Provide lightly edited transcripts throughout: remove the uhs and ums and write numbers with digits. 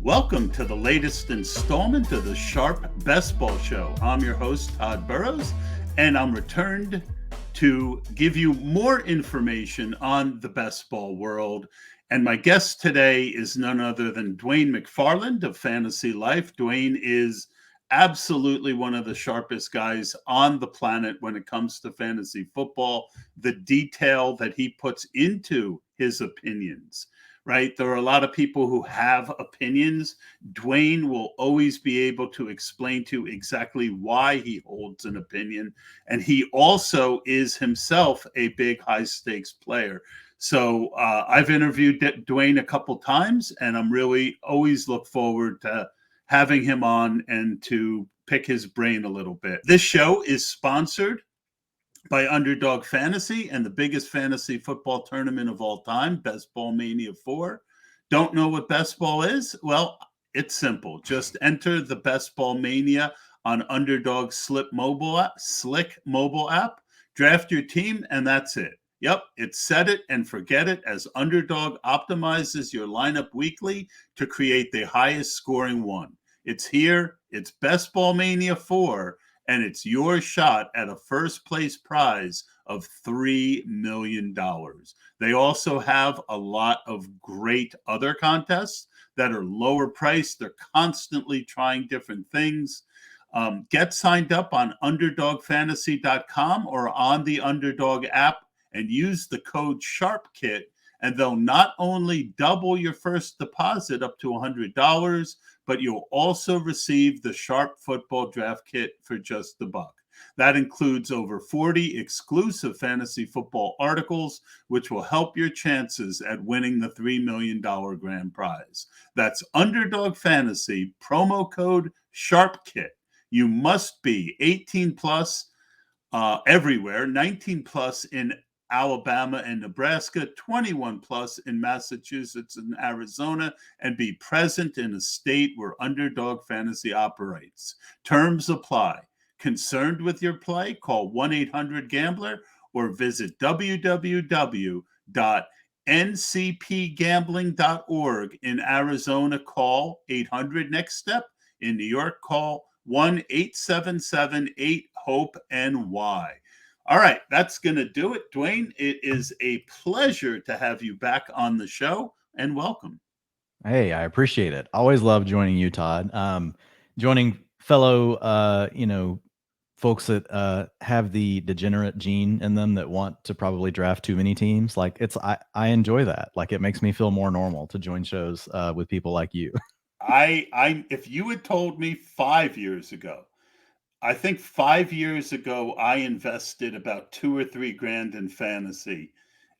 Welcome to the latest installment of the Sharp Best Ball Show. I'm your host, Tod Burros, and I'm returned to give you more information on the best ball world. And my guest today is none other than Dwain McFarland of Fantasy Life. Dwain is absolutely one of the sharpest guys on the planet when it comes to fantasy football. The detail that he puts into his opinions, right? There are a lot of people who have opinions. Dwain will always be able to explain to exactly why he holds an opinion. And he also is himself a big high stakes player. So I've interviewed Dwain a couple times, and I'm really always look forward to having him on and to pick his brain a little bit. This show is sponsored by Underdog Fantasy and the biggest fantasy football tournament of all time, Best Ball Mania 4. Don't know what Best Ball is? Well, it's simple. Just enter the Best Ball Mania on Underdog Slick mobile app, draft your team, and that's it. Yep, it's set it and forget it as Underdog optimizes your lineup weekly to create the highest scoring one. It's here. It's Best Ball Mania 4. And it's your shot at a first place prize of $3 million. They also have a lot of great other contests that are lower priced. They're constantly trying different things. Get signed up on underdogfantasy.com or on the Underdog app and use the code SHARPKIT, and they'll not only double your first deposit up to $100, but you'll also receive the Sharp Football Draft Kit for just $1. That includes over 40 exclusive fantasy football articles, which will help your chances at winning the $3 million grand prize. That's Underdog Fantasy, promo code SHARPKIT. You must be 18 plus everywhere, 19 plus in Alabama and Nebraska, 21 plus in Massachusetts and Arizona, and be present in a state where Underdog Fantasy operates. Terms apply. Concerned with your play? Call 1-800-GAMBLER or visit www.ncpgambling.org. In Arizona, call 800-NEXT-STEP. In New York, call 1-877-8-HOPE-NY. All right, that's going to do it. Dwain, it is a pleasure to have you back on the show, and welcome. Hey, I appreciate it. Always love joining you, Todd. Joining fellow, folks that have the degenerate gene in them that want to probably draft too many teams. Like I enjoy that. Like it makes me feel more normal to join shows with people like you. If you had told me 5 years ago, I think 5 years ago, I invested about 2 or 3 grand in fantasy,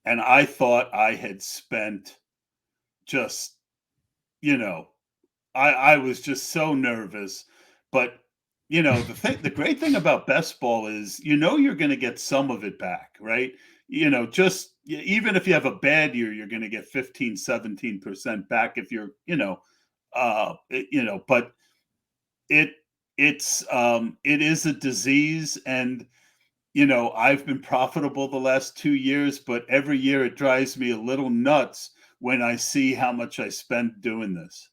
and I thought I had spent just, you know, I was just so nervous. But the great thing about best ball is you're going to get some of it back, right? Just even if you have a bad year, you're going to get 15-17% back if you're but it it is a disease. And I've been profitable the last 2 years, but every year it drives me a little nuts when I see how much I spend doing this.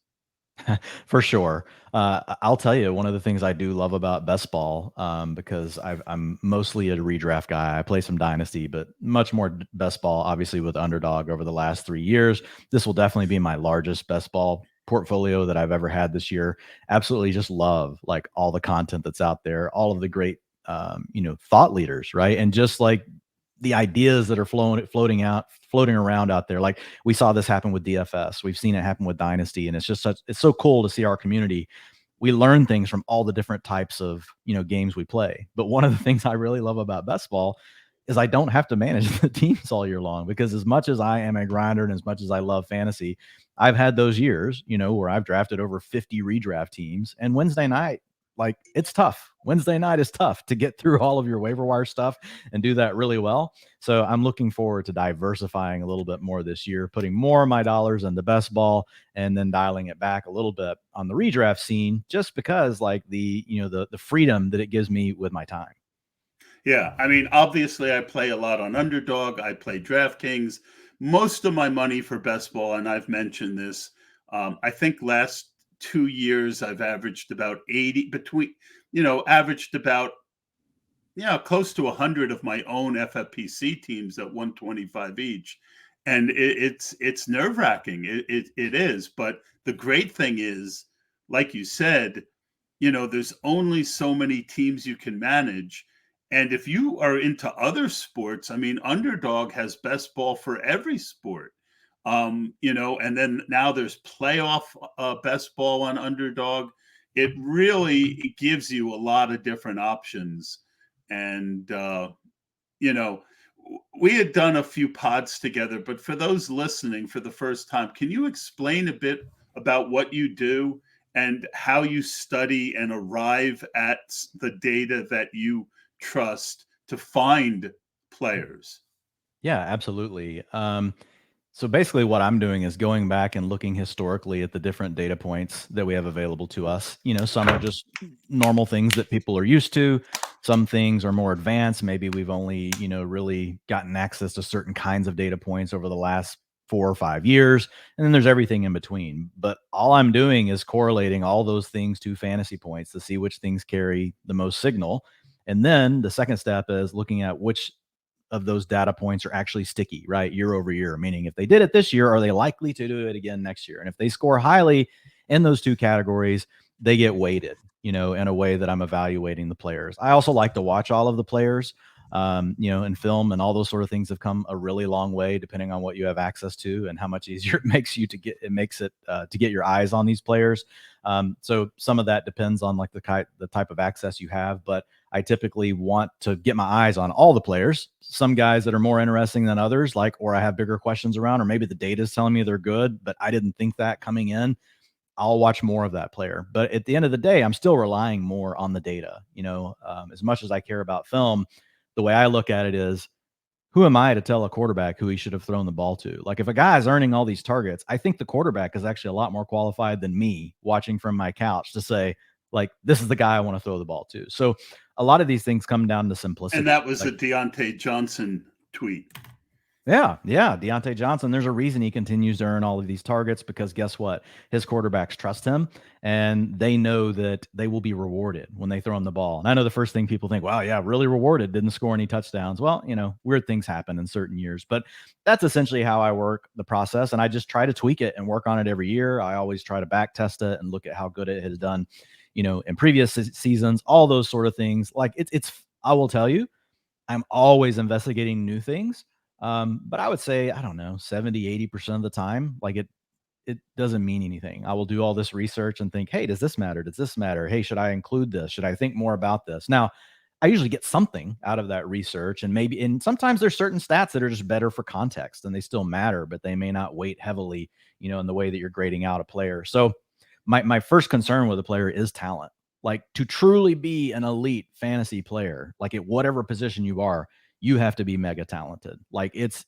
For sure. I'll tell you, one of the things I do love about best ball, because I'm mostly a redraft guy. I play some dynasty, but much more best ball, obviously with Underdog over the last 3 years. This will definitely be my largest best ball portfolio that I've ever had this year. Absolutely just love like all the content that's out there, all of the great, thought leaders, right? And just like the ideas that are floating around out there. Like we saw this happen with DFS. We've seen it happen with Dynasty. And it's so cool to see our community. We learn things from all the different types of, games we play. But one of the things I really love about best ball is I don't have to manage the teams all year long, because as much as I am a grinder and as much as I love fantasy, I've had those years, where I've drafted over 50 redraft teams, and Wednesday night, like it's tough. Wednesday night is tough to get through all of your waiver wire stuff and do that really well. So I'm looking forward to diversifying a little bit more this year, putting more of my dollars in the best ball and then dialing it back a little bit on the redraft scene, just because like the freedom that it gives me with my time. Yeah, I mean, obviously, I play a lot on Underdog. I play DraftKings. Most of my money for best ball, and I've mentioned this, I think 2 years, I've averaged about 80 between, averaged about, yeah, close to 100 of my own FFPC teams at 125 each. And it's nerve wracking. It is. But the great thing is, like you said, there's only so many teams you can manage. And if you are into other sports, I mean, Underdog has best ball for every sport. And then now there's playoff best ball on Underdog. It really gives you a lot of different options. And, you know, we had done a few pods together, but for those listening for the first time, can you explain a bit about what you do and how you study and arrive at the data that you trust to find players? Yeah, absolutely. So basically, what I'm doing is going back and looking historically at the different data points that we have available to us. Some are just normal things that people are used to. Some things are more advanced. Maybe we've only, really gotten access to certain kinds of data points over the last 4 or 5 years. And then there's everything in between. But all I'm doing is correlating all those things to fantasy points to see which things carry the most signal. And then the second step is looking at which of those data points are actually sticky, right? Year over year, meaning if they did it this year, are they likely to do it again next year? And if they score highly in those two categories, they get weighted, in a way that I'm evaluating the players. I also like to watch all of the players, and film and all those sort of things have come a really long way depending on what you have access to and how much easier it makes it to get your eyes on these players. So some of that depends on like the type of access you have, but I typically want to get my eyes on all the players. Some guys that are more interesting than others, or I have bigger questions around, or maybe the data is telling me they're good, but I didn't think that coming in. I'll watch more of that player. But at the end of the day, I'm still relying more on the data. As much as I care about film, the way I look at it is, who am I to tell a quarterback who he should have thrown the ball to? Like, if a guy is earning all these targets, I think the quarterback is actually a lot more qualified than me watching from my couch to say, like, this is the guy I want to throw the ball to. So a lot of these things come down to simplicity. And that was a Deontay Johnson tweet. Yeah. Deontay Johnson, there's a reason he continues to earn all of these targets, because guess what? His quarterbacks trust him and they know that they will be rewarded when they throw him the ball. And I know the first thing people think, wow, yeah, really rewarded, didn't score any touchdowns. Well, weird things happen in certain years, but that's essentially how I work the process. And I just try to tweak it and work on it every year. I always try to back test it and look at how good it has done, in previous seasons, all those sort of things. Like I will tell you, I'm always investigating new things. But I would say, I don't know, 70, 80% of the time, like it doesn't mean anything. I will do all this research and think, hey, does this matter? Does this matter? Hey, should I include this? Should I think more about this? Now, I usually get something out of that research, and sometimes there's certain stats that are just better for context and they still matter, but they may not weight heavily, in the way that you're grading out a player. So my first concern with a player is talent. Like, to truly be an elite fantasy player, like at whatever position you are, you have to be mega talented. Like, it's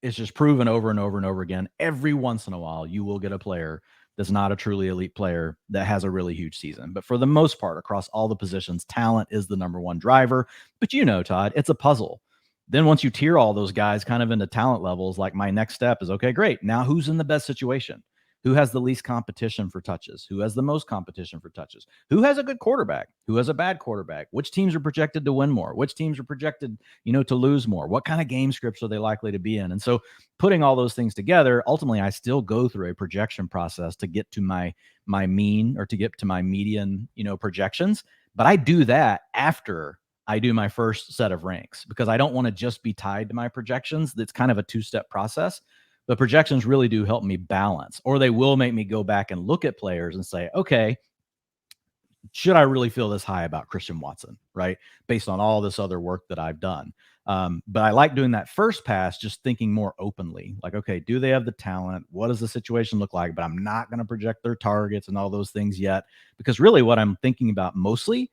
just proven over and over and over again. Every once in a while, you will get a player that's not a truly elite player that has a really huge season. But for the most part, across all the positions, talent is the number one driver. But Todd, it's a puzzle. Then once you tier all those guys kind of into talent levels, like my next step is, okay, great. Now who's in the best situation? Who has the least competition for touches? Who has the most competition for touches? Who has a good quarterback? Who has a bad quarterback? Which teams are projected to win more? Which teams are projected, to lose more? What kind of game scripts are they likely to be in? And so putting all those things together, ultimately, I still go through a projection process to get to my mean, or to get to my median, projections. But I do that after I do my first set of ranks, because I don't want to just be tied to my projections. That's kind of a two-step process. The projections really do help me balance, or they will make me go back and look at players and say, okay, should I really feel this high about Christian Watson, right? Based on all this other work that I've done. But I like doing that first pass, just thinking more openly, like, okay, do they have the talent? What does the situation look like? But I'm not going to project their targets and all those things yet, because really what I'm thinking about mostly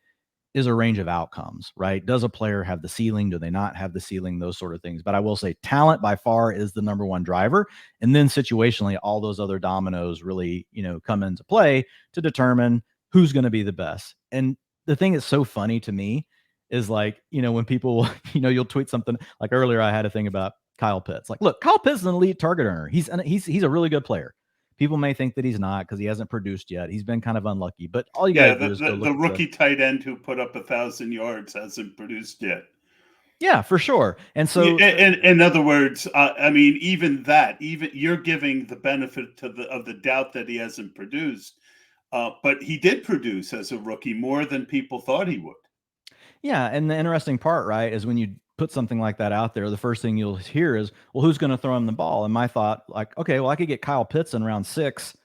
is a range of outcomes, right? Does a player have the ceiling? Do they not have the ceiling? Those sort of things. But I will say talent by far is the number one driver. And then situationally, all those other dominoes really, come into play to determine who's going to be the best. And the thing that's so funny to me is, like, when people, you'll tweet something like earlier, I had a thing about Kyle Pitts. Like, look, Kyle Pitts is an elite target earner. He's a really good player. People may think that he's not because he hasn't produced yet. He's been kind of unlucky, but all you got Yeah, to do is go look the at rookie tight end who put up 1,000 yards hasn't produced yet. yeah, for sure. And so, In other words, I mean, even you're giving the benefit of the doubt that he hasn't produced, but he did produce as a rookie more than people thought he would. yeah, and the interesting part, right, is when you put something like that out there, the first thing you'll hear is, well, who's going to throw him the ball? And my thought, like, okay, well, I could get Kyle Pitts in round 6,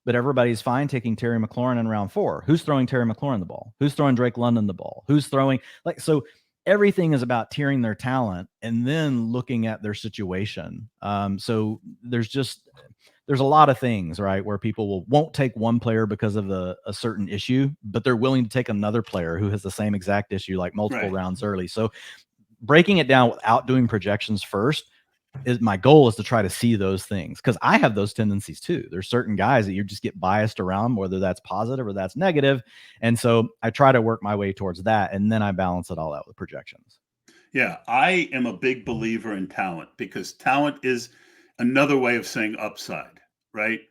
but everybody's fine taking Terry McLaurin in round 4. Who's throwing Terry McLaurin the ball? Who's throwing Drake London the ball? Who's throwing, like, so everything is about tiering their talent and then looking at their situation. So there's a lot of things, right, where people won't take one player because of a certain issue, but they're willing to take another player who has the same exact issue, like multiple rounds early. So breaking it down without doing projections first is my goal, is to try to see those things, because I have those tendencies too. There's certain guys that you just get biased around, whether that's positive or that's negative. And so I try to work my way towards that, and then I balance it all out with projections. Yeah, I am a big believer in talent, because talent is another way of saying upside, right?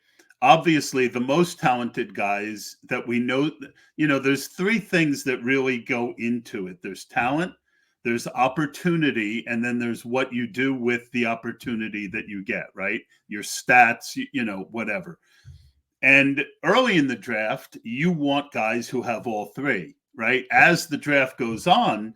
Obviously, the most talented guys that we know, there's three things that really go into it. There's talent, there's opportunity, and then there's what you do with the opportunity that you get, right? Your stats, whatever. And early in the draft, you want guys who have all three, right? As the draft goes on,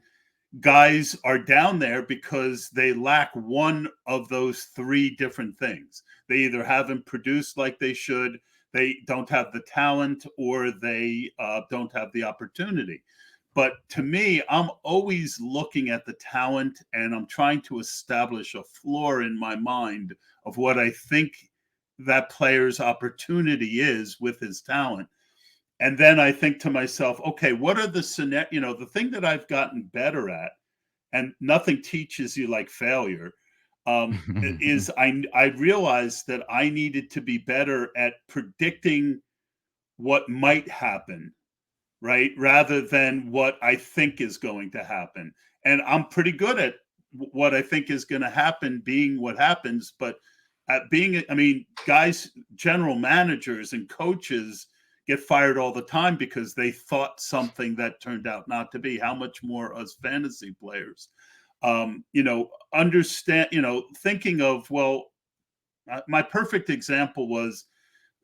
guys are down there because they lack one of those three different things. They either haven't produced like they should, they don't have the talent, or they don't have the opportunity. But to me, I'm always looking at the talent, and I'm trying to establish a floor in my mind of what I think that player's opportunity is with his talent. And then I think to myself, okay, what are the thing that I've gotten better at, and nothing teaches you like failure, is I realized that I needed to be better at predicting what might happen, right? Rather than what I think is going to happen. And I'm pretty good at what I think is going to happen being what happens. But guys, general managers and coaches get fired all the time because they thought something that turned out not to be. How much more us fantasy players? Understand, thinking of, well, my perfect example was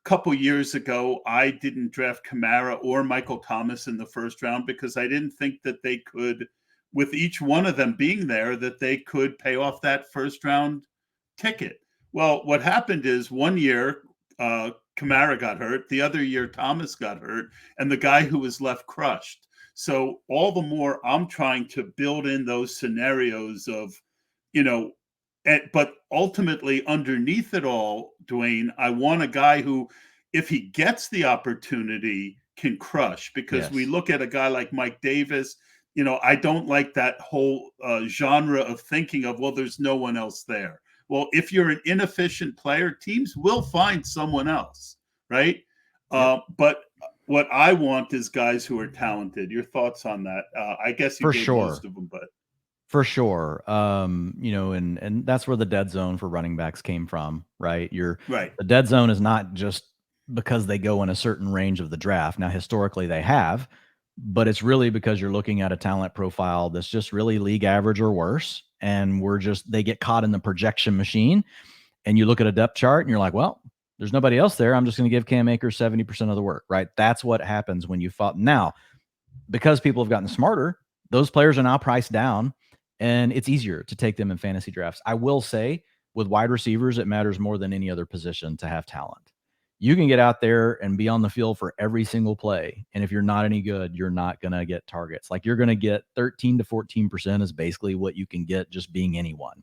a couple years ago. I didn't draft Kamara or Michael Thomas in the first round because I didn't think that they could, with each one of them being there, that they could pay off that first round ticket. Well, what happened is one year Kamara got hurt, the other year Thomas got hurt, and the guy who was left crushed. So all the more I'm trying to build in those scenarios of, but ultimately underneath it all, Dwain, I want a guy who, if he gets the opportunity, can crush. Because we look at a guy like Mike Davis, I don't like that whole genre of thinking of, well, there's no one else there. Well, if you're an inefficient player, teams will find someone else, right? Yep. But what I want is guys who are talented. Your thoughts on that? I guess you gave most of them, but for sure. And that's where the dead zone for running backs came from, right? Right. The dead zone is not just because they go in a certain range of the draft. Now, historically they have, but it's really because you're looking at a talent profile that's just really league average or worse. And they get caught in the projection machine, and you look at a depth chart and you're like, well, there's nobody else there. I'm just going to give Cam Akers 70% of the work, right? That's what happens when you fought. Now, because people have gotten smarter, those players are now priced down, and it's easier to take them in fantasy drafts. I will say, with wide receivers, it matters more than any other position to have talent. You can get out there and be on the field for every single play, and if you're not any good, you're not going to get targets. Like, you're going to get 13 to 14% is basically what you can get just being anyone.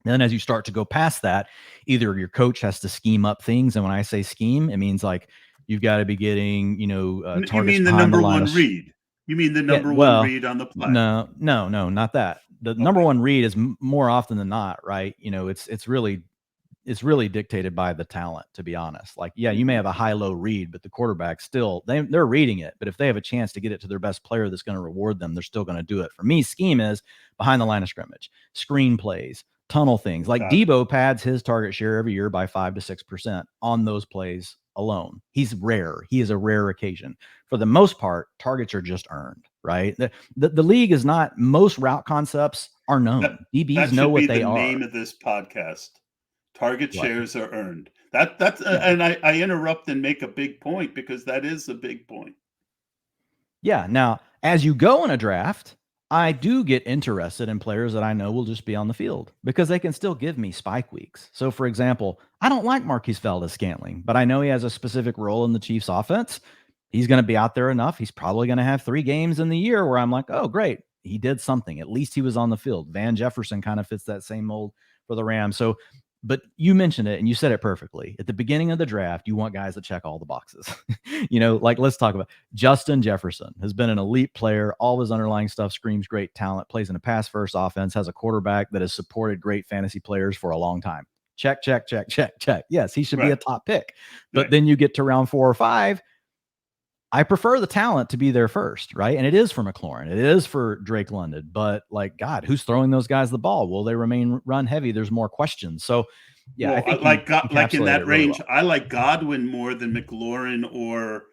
And then as you start to go past that, either your coach has to scheme up things, and when I say scheme, it means like you've got to be getting, targets. You mean the number one read? You mean the number one read on the play? No, not that. The number one read is more often than not, right? It's really dictated by the talent, to be honest. Like, yeah, you may have a high-low read, but the quarterback still, they're reading it. But if they have a chance to get it to their best player that's going to reward them, they're still going to do it. For me, scheme is behind the line of scrimmage, screen plays, tunnel things. Like Got it. Debo pads his target share every year by 5 to 6% on those plays alone. He's rare. He is a rare occasion. For the most part, targets are just earned, right? The league is not, most route concepts are known. DBs That know should what be they the are. name of this podcast. Target What? shares are earned. That's Yeah. and I interrupt and make a big point because that is a big point. Yeah. Now, as you go in a draft, I do get interested in players that I know will just be on the field because they can still give me spike weeks. So, for example, I don't like Marquise Valdez-Scantling, but I know he has a specific role in the Chiefs offense. He's going to be out there enough. He's probably going to have 3 games in the year where I'm like, oh, great. He did something. At least he was on the field. Van Jefferson kind of fits that same mold for the Rams. So, but you mentioned it and you said it perfectly. At the beginning of the draft, you want guys that check all the boxes. Like let's talk about Justin Jefferson has been an elite player. All his underlying stuff screams great talent, plays in a pass first offense, has a quarterback that has supported great fantasy players for a long time. Check, check, check, check, check. Yes, he should be a top pick. But then you get to round 4 or 5. I prefer the talent to be there first, right? And it is for McLaurin. It is for Drake London. But like, God, who's throwing those guys the ball? Will they remain run heavy? There's more questions. So, yeah, I think like in that it really range, well. I like Godwin more than McLaurin or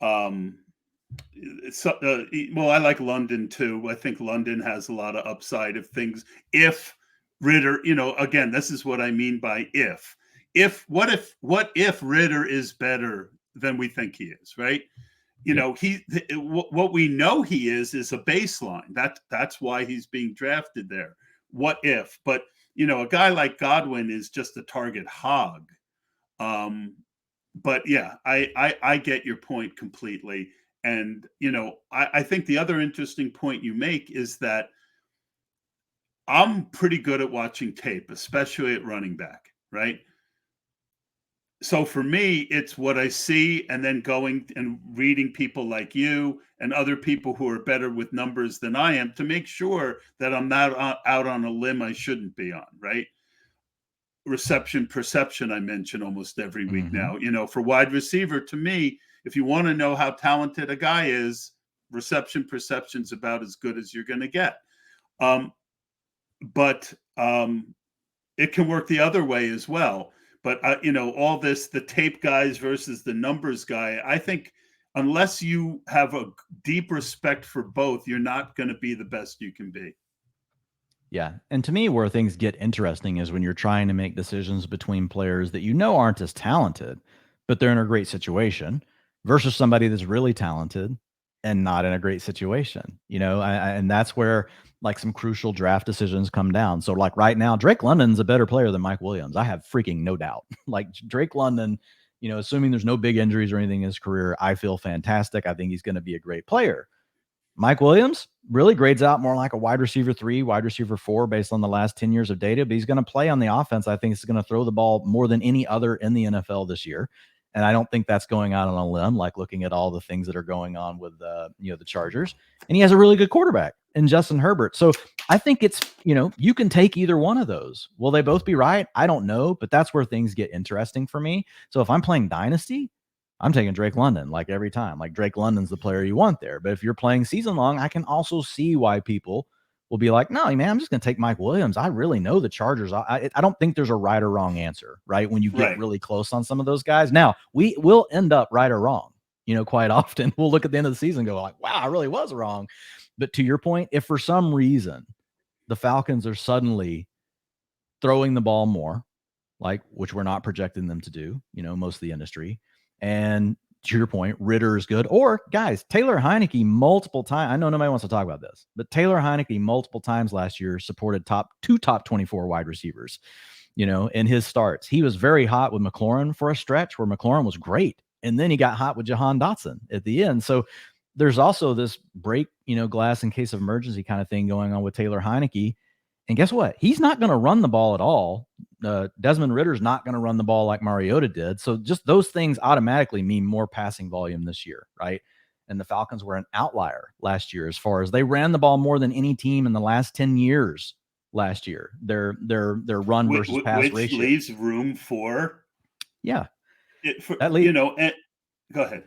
um I like London too. I think London has a lot of upside if Ritter, again, this is what I mean by what if Ritter is better than we think he is, right? What we know he is a baseline. That's why he's being drafted there. What if? But a guy like Godwin is just a target hog. But yeah, I get your point completely. And I think the other interesting point you make is that I'm pretty good at watching tape, especially at running back, right? So for me, it's what I see and then going and reading people like you and other people who are better with numbers than I am to make sure that I'm not out on a limb I shouldn't be on, right? Reception perception, I mention almost every week now. For wide receiver, to me, if you want to know how talented a guy is, reception perception's about as good as you're going to get. But it can work the other way as well. But all this, the tape guys versus the numbers guy, I think unless you have a deep respect for both, you're not going to be the best you can be. Yeah. And to me, where things get interesting is when you're trying to make decisions between players that aren't as talented, but they're in a great situation versus somebody that's really talented and not in a great situation, and that's where like some crucial draft decisions come down. So like right now, Drake London's a better player than Mike Williams. I have freaking no doubt. Like Drake London, assuming there's no big injuries or anything in his career, I feel fantastic. I think he's going to be a great player. Mike Williams really grades out more like a wide receiver 3, wide receiver 4 based on the last 10 years of data, but he's going to play on the offense. I think he's going to throw the ball more than any other in the NFL this year. And I don't think that's going out on a limb, like looking at all the things that are going on with the Chargers. And he has a really good quarterback in Justin Herbert. So I think it's, you can take either one of those. Will they both be right? I don't know, but that's where things get interesting for me. So if I'm playing Dynasty, I'm taking Drake London like every time. Like Drake London's the player you want there. But if you're playing season long, I can also see why people will be like, no, man, I'm just going to take Mike Williams. I really know the Chargers. I don't think there's a right or wrong answer, right? When you get really close on some of those guys. Now, we will end up right or wrong, quite often. We'll look at the end of the season and go like, wow, I really was wrong. But to your point, if for some reason the Falcons are suddenly throwing the ball more, like which we're not projecting them to do, most of the industry, and to your point, Ritter is good. Or guys, Taylor Heineke multiple times. I know nobody wants to talk about this, but Taylor Heineke multiple times last year supported top 24 wide receivers, in his starts. He was very hot with McLaurin for a stretch where McLaurin was great. And then he got hot with Jahan Dotson at the end. So there's also this break, glass in case of emergency kind of thing going on with Taylor Heineke. And guess what? He's not going to run the ball at all. Desmond Ritter's not going to run the ball like Mariota did. So just those things automatically mean more passing volume this year, right? And the Falcons were an outlier last year as far as they ran the ball more than any team in the last 10 years last year. Their run versus pass ratio. Which leaves room for go ahead.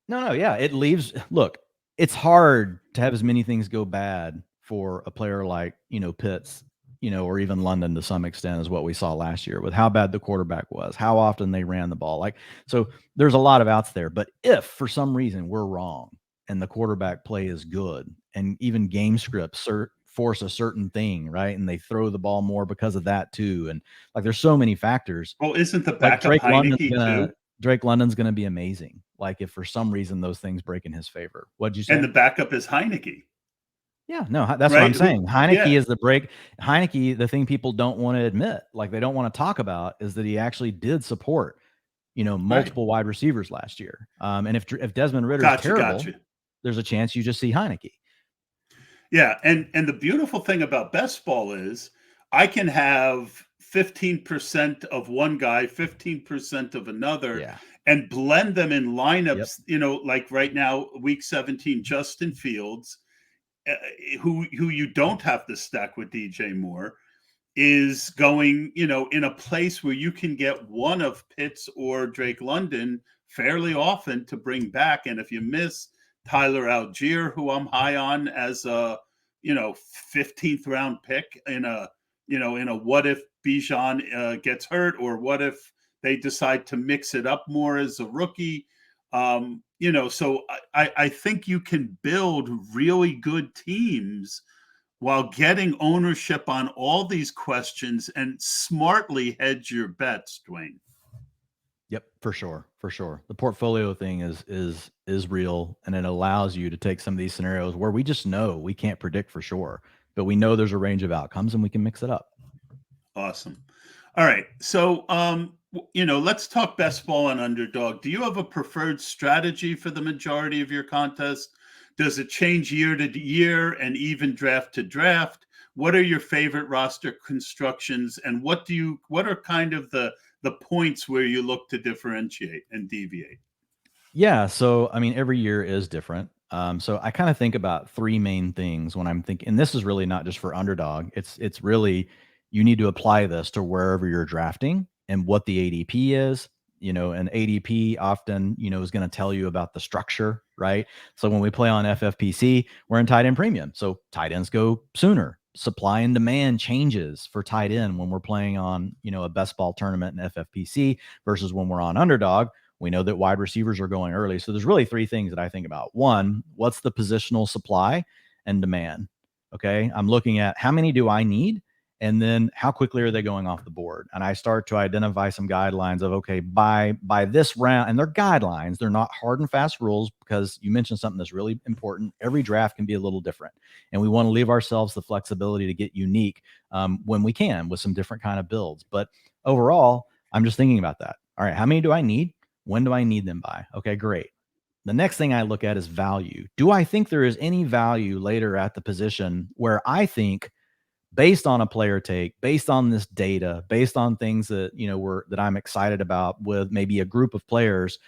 No, yeah. It leaves, look, it's hard to have as many things go bad for a player like, Pitts or even London to some extent is what we saw last year with how bad the quarterback was, how often they ran the ball. Like, so there's a lot of outs there. But if for some reason we're wrong and the quarterback play is good and even game scripts force a certain thing, right? And they throw the ball more because of that too. And like, there's so many factors. Well, isn't the Like backup Heineke too? Drake London's going to be amazing. Like if for some reason those things break in his favor. What'd you say? And the backup is Heineke. Yeah, no, that's what I'm saying. Heineke is the break. Heineke, the thing people don't want to admit, like they don't want to talk about, is that he actually did support, multiple wide receivers last year. And if Desmond Ritter's terrible, there's a chance you just see Heineke. Yeah, and the beautiful thing about best ball is I can have 15% of one guy, 15% of another, and blend them in lineups. Like right now, week 17, Justin Fields, who you don't have to stack with DJ Moore, is going, in a place where you can get one of Pitts or Drake London fairly often to bring back. And if you miss Tyler Algier, who I'm high on as a, 15th round pick in a what if Bijan gets hurt, or what if they decide to mix it up more as a rookie. So I think you can build really good teams while getting ownership on all these questions and smartly hedge your bets, Dwain. Yep, for sure. The portfolio thing is real, and it allows you to take some of these scenarios where we just know we can't predict for sure, but we know there's a range of outcomes and we can mix it up. Awesome. All right. So, let's talk best ball and underdog. Do you have a preferred strategy for the majority of your contest? Does it change year to year and even draft to draft? What are your favorite roster constructions, and what are kind of the points where you look to differentiate and deviate? Yeah, so I mean, every year is different. So I kind of think about three main things when I'm thinking, and this is really not just for underdog. It's really, you need to apply this to wherever you're drafting and what the ADP is. And ADP often, is going to tell you about the structure, right? So when we play on FFPC, we're in tight end premium. So tight ends go sooner. Supply and demand changes for tight end when we're playing on, a best ball tournament in FFPC versus when we're on underdog. We know that wide receivers are going early. So there's really three things that I think about. One, what's the positional supply and demand? Okay. I'm looking at how many do I need? And then how quickly are they going off the board? And I start to identify some guidelines of, okay, by this round, and they're guidelines, they're not hard and fast rules, because you mentioned something that's really important. Every draft can be a little different. And we want to leave ourselves the flexibility to get unique when we can with some different kind of builds. But overall, I'm just thinking about that. All right, how many do I need? When do I need them by? Okay, great. The next thing I look at is value. Do I think there is any value later at the position where I think, based on a player take, based on this data, based on things that, that I'm excited about with maybe a group of players,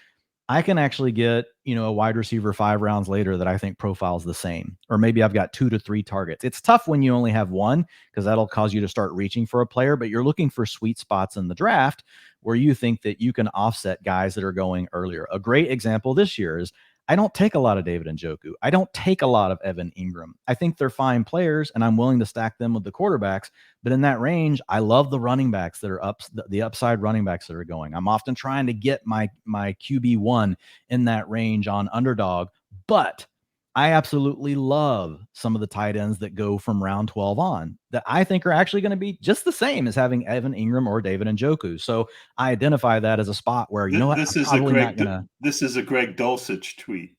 I can actually get, a wide receiver 5 rounds later that I think profiles the same, or maybe I've got 2 to 3 targets. It's tough when you only have one, because that'll cause you to start reaching for a player, but you're looking for sweet spots in the draft where you think that you can offset guys that are going earlier. A great example this year is, I don't take a lot of David Njoku. I don't take a lot of Evan Ingram. I think they're fine players, and I'm willing to stack them with the quarterbacks. But in that range, I love the running backs that are the upside running backs that are going. I'm often trying to get my QB1 in that range on underdog, but I absolutely love some of the tight ends that go from round 12 on that I think are actually going to be just the same as having Evan Ingram or David Njoku. So I identify that as a spot where, you know what, this is a Greg Dulcich tweet.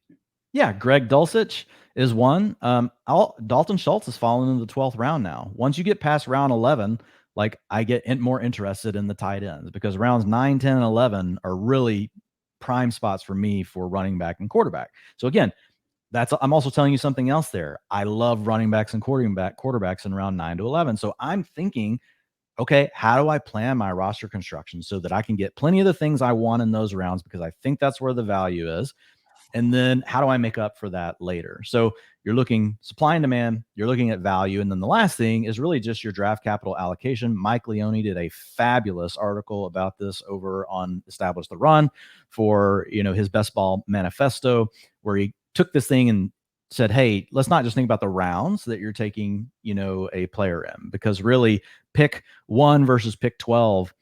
Yeah, Greg Dulcich is one. Dalton Schultz has fallen into the 12th round now. Once you get past round 11, like I get more interested in the tight ends, because rounds 9, 10, and 11 are really prime spots for me for running back and quarterback. So again, I'm also telling you something else there. I love running backs and quarterbacks in round 9 to 11. So I'm thinking, okay, how do I plan my roster construction so that I can get plenty of the things I want in those rounds, because I think that's where the value is. And then how do I make up for that later? So you're looking supply and demand, you're looking at value. And then the last thing is really just your draft capital allocation. Mike Leone did a fabulous article about this over on Establish the Run for, his best ball manifesto, where he took this thing and said, hey, let's not just think about the rounds that you're taking, a player in, because really pick 1 versus pick 12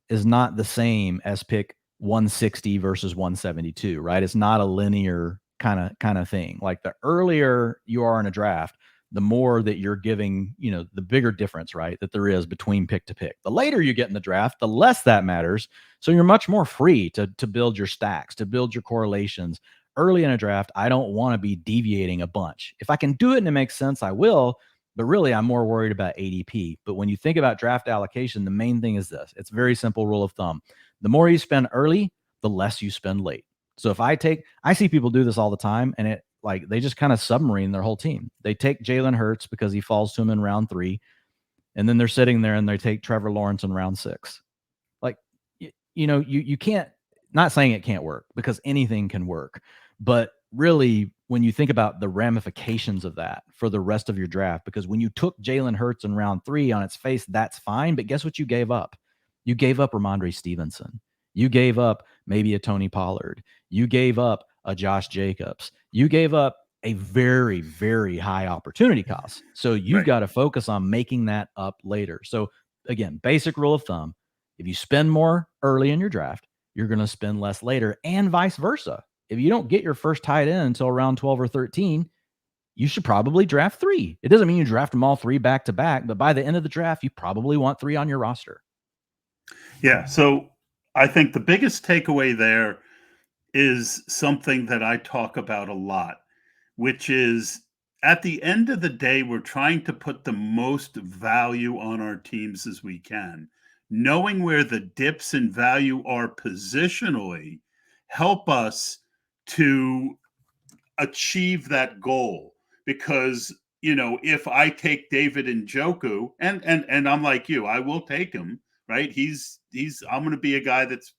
is not the same as pick 160 versus 172, right? It's not a linear kind of thing. Like the earlier you are in a draft, the more that you're giving, the bigger difference, right, that there is between pick to pick. The later you get in the draft, the less that matters. So you're much more free to build your stacks, to build your correlations. Early in a draft, I don't want to be deviating a bunch. If I can do it and it makes sense, I will. But really, I'm more worried about ADP. But when you think about draft allocation, the main thing is this. It's a very simple rule of thumb. The more you spend early, the less you spend late. So if I see people do this all the time, and they just kind of submarine their whole team. They take Jalen Hurts because he falls to them in round 3, and then they're sitting there and they take Trevor Lawrence in round 6. Like, you can't, not saying it can't work, because anything can work. But really, when you think about the ramifications of that for the rest of your draft, because when you took Jalen Hurts in round 3 on its face, that's fine. But guess what you gave up? You gave up Ramondre Stevenson. You gave up maybe a Tony Pollard. You gave up a Josh Jacobs. You gave up a very, very high opportunity cost. So you've got to focus on making that up later. So again, basic rule of thumb, if you spend more early in your draft, you're going to spend less later, and vice versa. If you don't get your first tight end until around 12 or 13, you should probably draft 3. It doesn't mean you draft them all 3 back to back, but by the end of the draft, you probably want 3 on your roster. Yeah. So I think the biggest takeaway there is something that I talk about a lot, which is at the end of the day, we're trying to put the most value on our teams as we can. Knowing where the dips in value are positionally help us to achieve that goal. Because, if I take David Njoku, and I'm like you, I will take him, right? I'm going to be a guy that's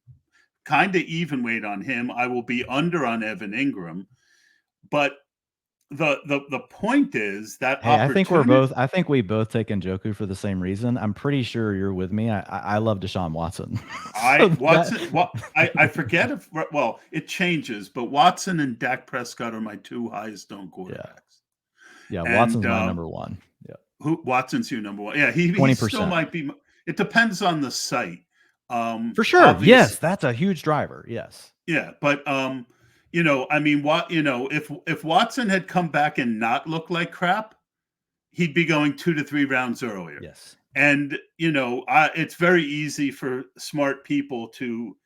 kind of even weight on him. I will be under on Evan Ingram. But the point is that Hey, opportunity. I think we both take Njoku for the same reason. I'm pretty sure you're with me. I love Deshaun Watson. I forget if, well, it changes, but Watson and Dak Prescott are my 2 highest owned quarterbacks. Yeah, And Watson's my number 1. Yeah. Watson's your number 1? Yeah, he still 20%. might be. It depends on the site. For sure. Yes, that's a huge driver. Yes. Yeah, but I mean, if Watson had come back and not look like crap, he'd be going 2 to 3 rounds earlier. Yes. And it's very easy for smart people to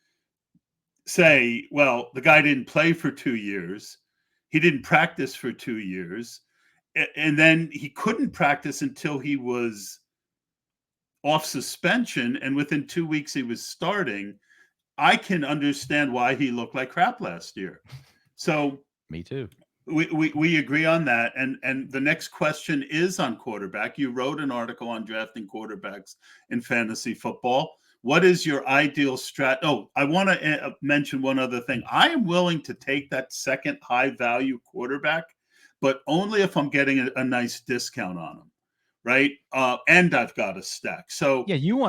say, well, the guy didn't play for 2 years, he didn't practice for 2 years, and then he couldn't practice until he was off suspension, and within 2 weeks he was starting. I can understand why he looked like crap last year. So me too. We agree on that. And the next question is on quarterback. You wrote an article on drafting quarterbacks in fantasy football. What is your ideal strat? Oh, I want to mention one other thing. I am willing to take that second high value quarterback, but only if I'm getting a nice discount on him. Right. And I've got a stack. So yeah, you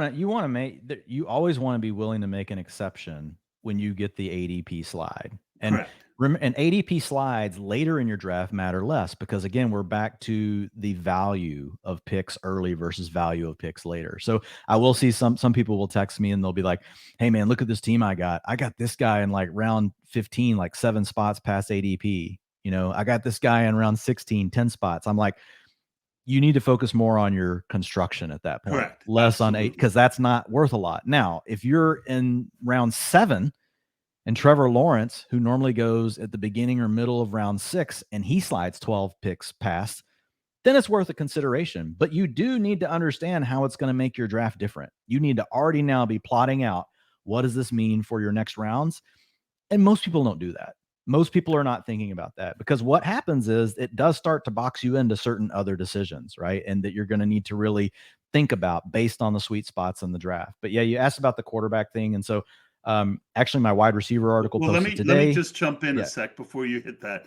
always want to be willing to make an exception when you get the ADP slide. And correct. And ADP slides later in your draft matter less, because again, we're back to the value of picks early versus value of picks later. So I will see some people will text me and they'll be like, hey man, look at this team I got this guy in like round 15, like 7 spots past ADP. I got this guy in round 16, 10 spots. I'm like, you need to focus more on your construction at that point. Correct. Less Absolutely. on 8, because that's not worth a lot. Now, if you're in round 7 and Trevor Lawrence, who normally goes at the beginning or middle of round 6, and he slides 12 picks past, then it's worth a consideration. But you do need to understand how it's going to make your draft different. You need to already now be plotting out, what does this mean for your next rounds? And most people don't do that. Most people are not thinking about that, because what happens is it does start to box you into certain other decisions, right? And that you're going to need to really think about based on the sweet spots in the draft. But yeah, you asked about the quarterback thing. And so actually my wide receiver article posted today. Let me just jump in a sec before you hit that.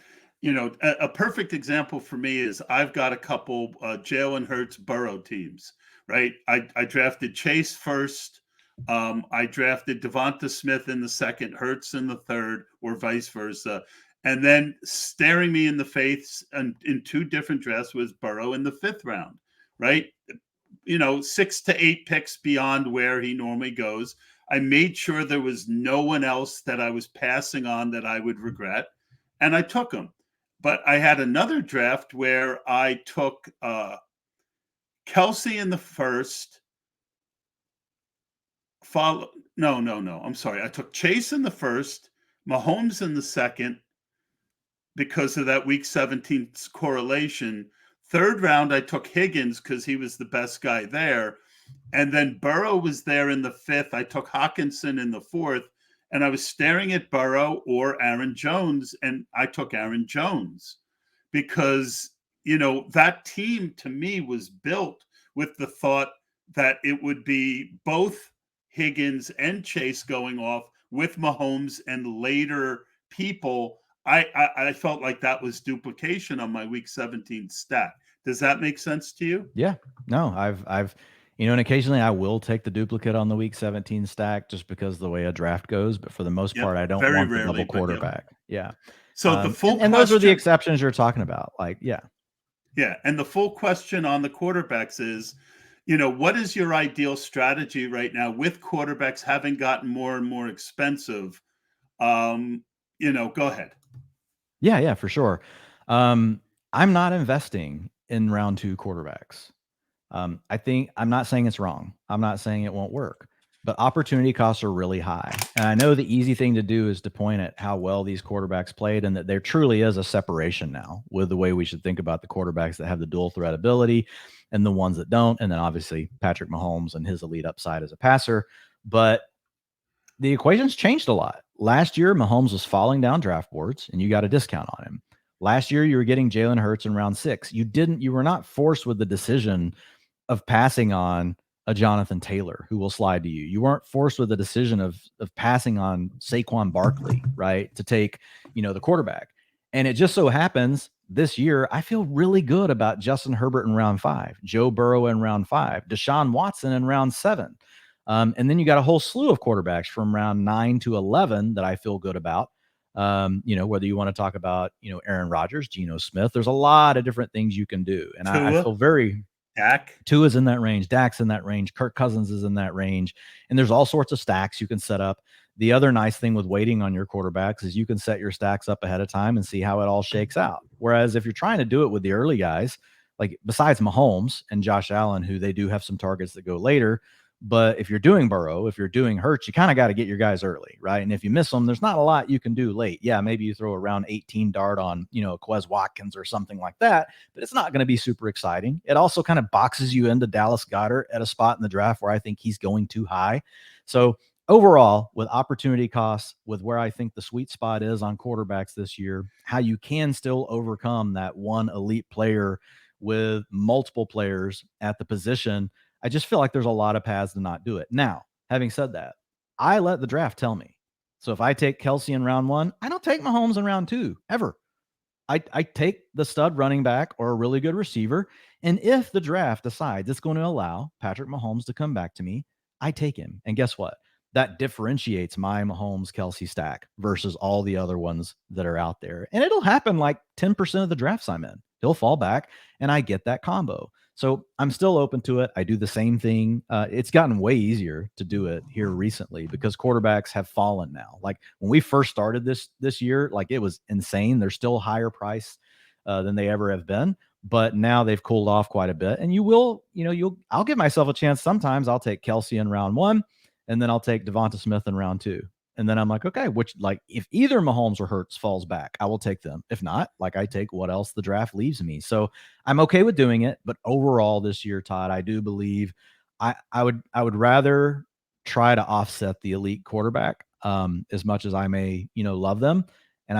A perfect example for me is I've got a couple Jalen Hurts Burrow teams, right? I drafted Chase first. I drafted Devonta Smith in the second, Hurts in the third, or vice versa. And then staring me in the face in two different drafts was Burrow in the 5th round, right? 6 to 8 picks beyond where he normally goes. I made sure there was no one else that I was passing on that I would regret, and I took him. But I had another draft where I took Kelsey in the first. I'm sorry. I took Chase in the first, Mahomes in the second, because of that week 17 correlation. 3rd round, I took Higgins because he was the best guy there. And then Burrow was there in the 5th. I took Hawkinson in the 4th. And I was staring at Burrow or Aaron Jones, and I took Aaron Jones because, that team to me was built with the thought that it would be both Higgins and Chase going off with Mahomes and later people. I felt like that was duplication on my week 17 stack. Does that make sense to you? Yeah. No, I've and occasionally I will take the duplicate on the week 17 stack just because of the way a draft goes. But for the most part, I don't very want the rarely, double but yep. quarterback. Yeah. So the full and those are the exceptions you're talking about. Like, yeah. Yeah. And the full question on the quarterbacks is, what is your ideal strategy right now with quarterbacks having gotten more and more expensive? Go ahead. Yeah, for sure. I'm not investing in round 2 quarterbacks. I'm not saying it's wrong. I'm not saying it won't work, but opportunity costs are really high. And I know the easy thing to do is to point at how well these quarterbacks played and that there truly is a separation now with the way we should think about the quarterbacks that have the dual threat ability and the ones that don't. And then obviously Patrick Mahomes and his elite upside as a passer. But the equation's changed a lot. Last year, Mahomes was falling down draft boards and you got a discount on him. Last year, you were getting Jalen Hurts in round 6. You were not forced with the decision of passing on a Jonathan Taylor who will slide to you. You weren't forced with the decision of passing on Saquon Barkley, right, to take, the quarterback. And it just so happens this year, I feel really good about Justin Herbert in round 5, Joe Burrow in round 5, Deshaun Watson in round 7. And then you got a whole slew of quarterbacks from round 9 to 11 that I feel good about. Whether you want to talk about, Aaron Rodgers, Geno Smith, there's a lot of different things you can do. And I feel very Dak. Tua's in that range. Dak's in that range. Kirk Cousins is in that range. And there's all sorts of stacks you can set up. The other nice thing with waiting on your quarterbacks is you can set your stacks up ahead of time and see how it all shakes out. Whereas if you're trying to do it with the early guys, like besides Mahomes and Josh Allen, who they do have some targets that go later, but if you're doing Burrow, if you're doing Hurts, you kind of got to get your guys early, right? And if you miss them, there's not a lot you can do late. Yeah, maybe you throw a round 18 dart on, Quez Watkins or something like that, but it's not going to be super exciting. It also kind of boxes you into Dallas Goedert at a spot in the draft where I think he's going too high. So overall, with opportunity costs, with where I think the sweet spot is on quarterbacks this year, how you can still overcome that one elite player with multiple players at the position, I just feel like there's a lot of paths to not do it. Now, having said that, I let the draft tell me. So if I take Kelsey in round 1, I don't take Mahomes in round 2 ever. I take the stud running back or a really good receiver. And if the draft decides it's going to allow Patrick Mahomes to come back to me, I take him. And guess what? That differentiates my Mahomes Kelsey stack versus all the other ones that are out there. And it'll happen like 10% of the drafts I'm in. He'll fall back and I get that combo. So I'm still open to it. I do the same thing. It's gotten way easier to do it here recently because quarterbacks have fallen now. Like when we first started this year, like it was insane. They're still higher price than they ever have been, but now they've cooled off quite a bit. And I'll give myself a chance. Sometimes I'll take Kelsey in round 1, and then I'll take Devonta Smith in round 2. And then I'm like, okay, if either Mahomes or Hurts falls back, I will take them. If not, I take what else the draft leaves me. So I'm okay with doing it. But overall this year, Todd, I do believe I would rather try to offset the elite quarterback as much as I may, love them. And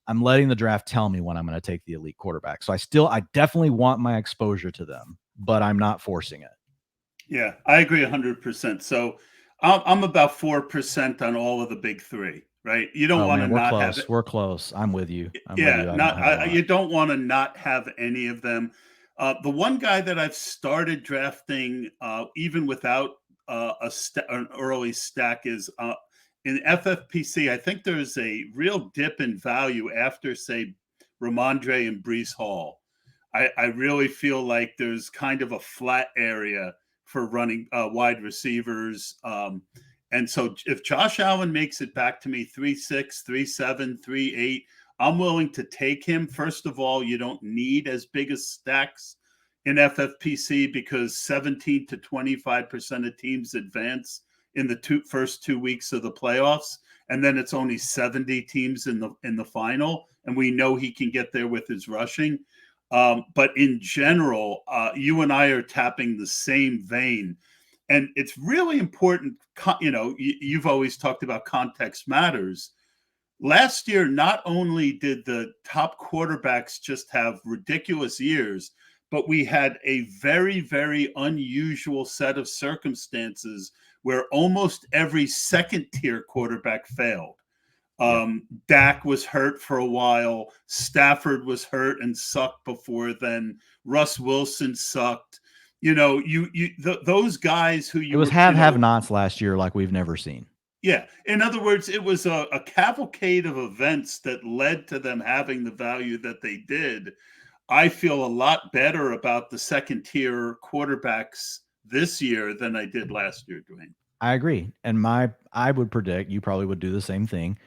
I'm letting the draft tell me when I'm going to take the elite quarterback. So I definitely want my exposure to them, but I'm not forcing it. Yeah, I agree 100%. So I'm about 4% on all of the big 3, right? You don't want to not close. have it. We're close. I'm with you. You don't want to not have any of them. The one guy that I've started drafting, even without an early stack, is in FFPC, I think there's a real dip in value after, say, Ramondre and Brees Hall. I really feel like there's kind of a flat area for running wide receivers. And so if Josh Allen makes it back to me 3.6, 3.7, 3.8, I'm willing to take him. First of all, you don't need as big as stacks in FFPC because 17 to 25% of teams advance in the first 2 weeks of the playoffs, and then it's only 70 teams in the final, and we know he can get there with his rushing. But in general, you and I are tapping the same vein, and it's really important. You've always talked about context matters. Last year, not only did the top quarterbacks just have ridiculous years, but we had a very, very unusual set of circumstances where almost every second tier quarterback failed. Dak was hurt for a while. Stafford was hurt and sucked before then. Russ Wilson sucked. Those guys who it was have-nots last year like we've never seen. Yeah. In other words, it was a cavalcade of events that led to them having the value that they did. I feel a lot better about the second tier quarterbacks this year than I did last year, Dwayne. I agree. And I would predict you probably would do the same thing.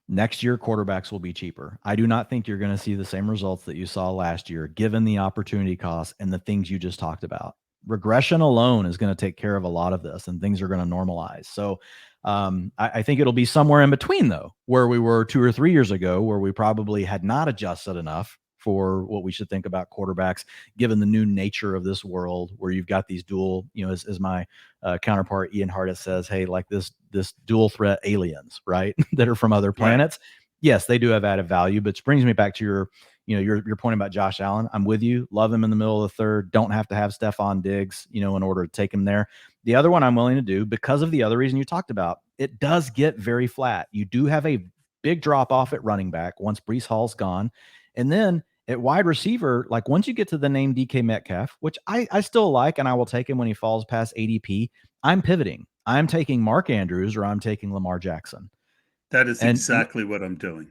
Next year, quarterbacks will be cheaper. I do not think you're going to see the same results that you saw last year, given the opportunity costs and the things you just talked about. Regression alone is going to take care of a lot of this, and things are going to normalize. So I think it'll be somewhere in between, though, where we were 2 or 3 years ago, where we probably had not adjusted enough for what we should think about quarterbacks, given the new nature of this world where you've got these dual, as my counterpart Ian Hardis says, hey, like this dual threat aliens, right? that are from other planets. Right. Yes, they do have added value, but it brings me back to your point about Josh Allen. I'm with you. Love him in the middle of the third. Don't have to have Stephon Diggs, in order to take him there. The other one I'm willing to do because of the other reason you talked about, it does get very flat. You do have a big drop off at running back once Brees Hall's gone. And then at wide receiver, like once you get to the name DK Metcalf, which I still like, and I will take him when he falls past ADP, I'm pivoting. I'm taking Mark Andrews or I'm taking Lamar Jackson. That is exactly what I'm doing.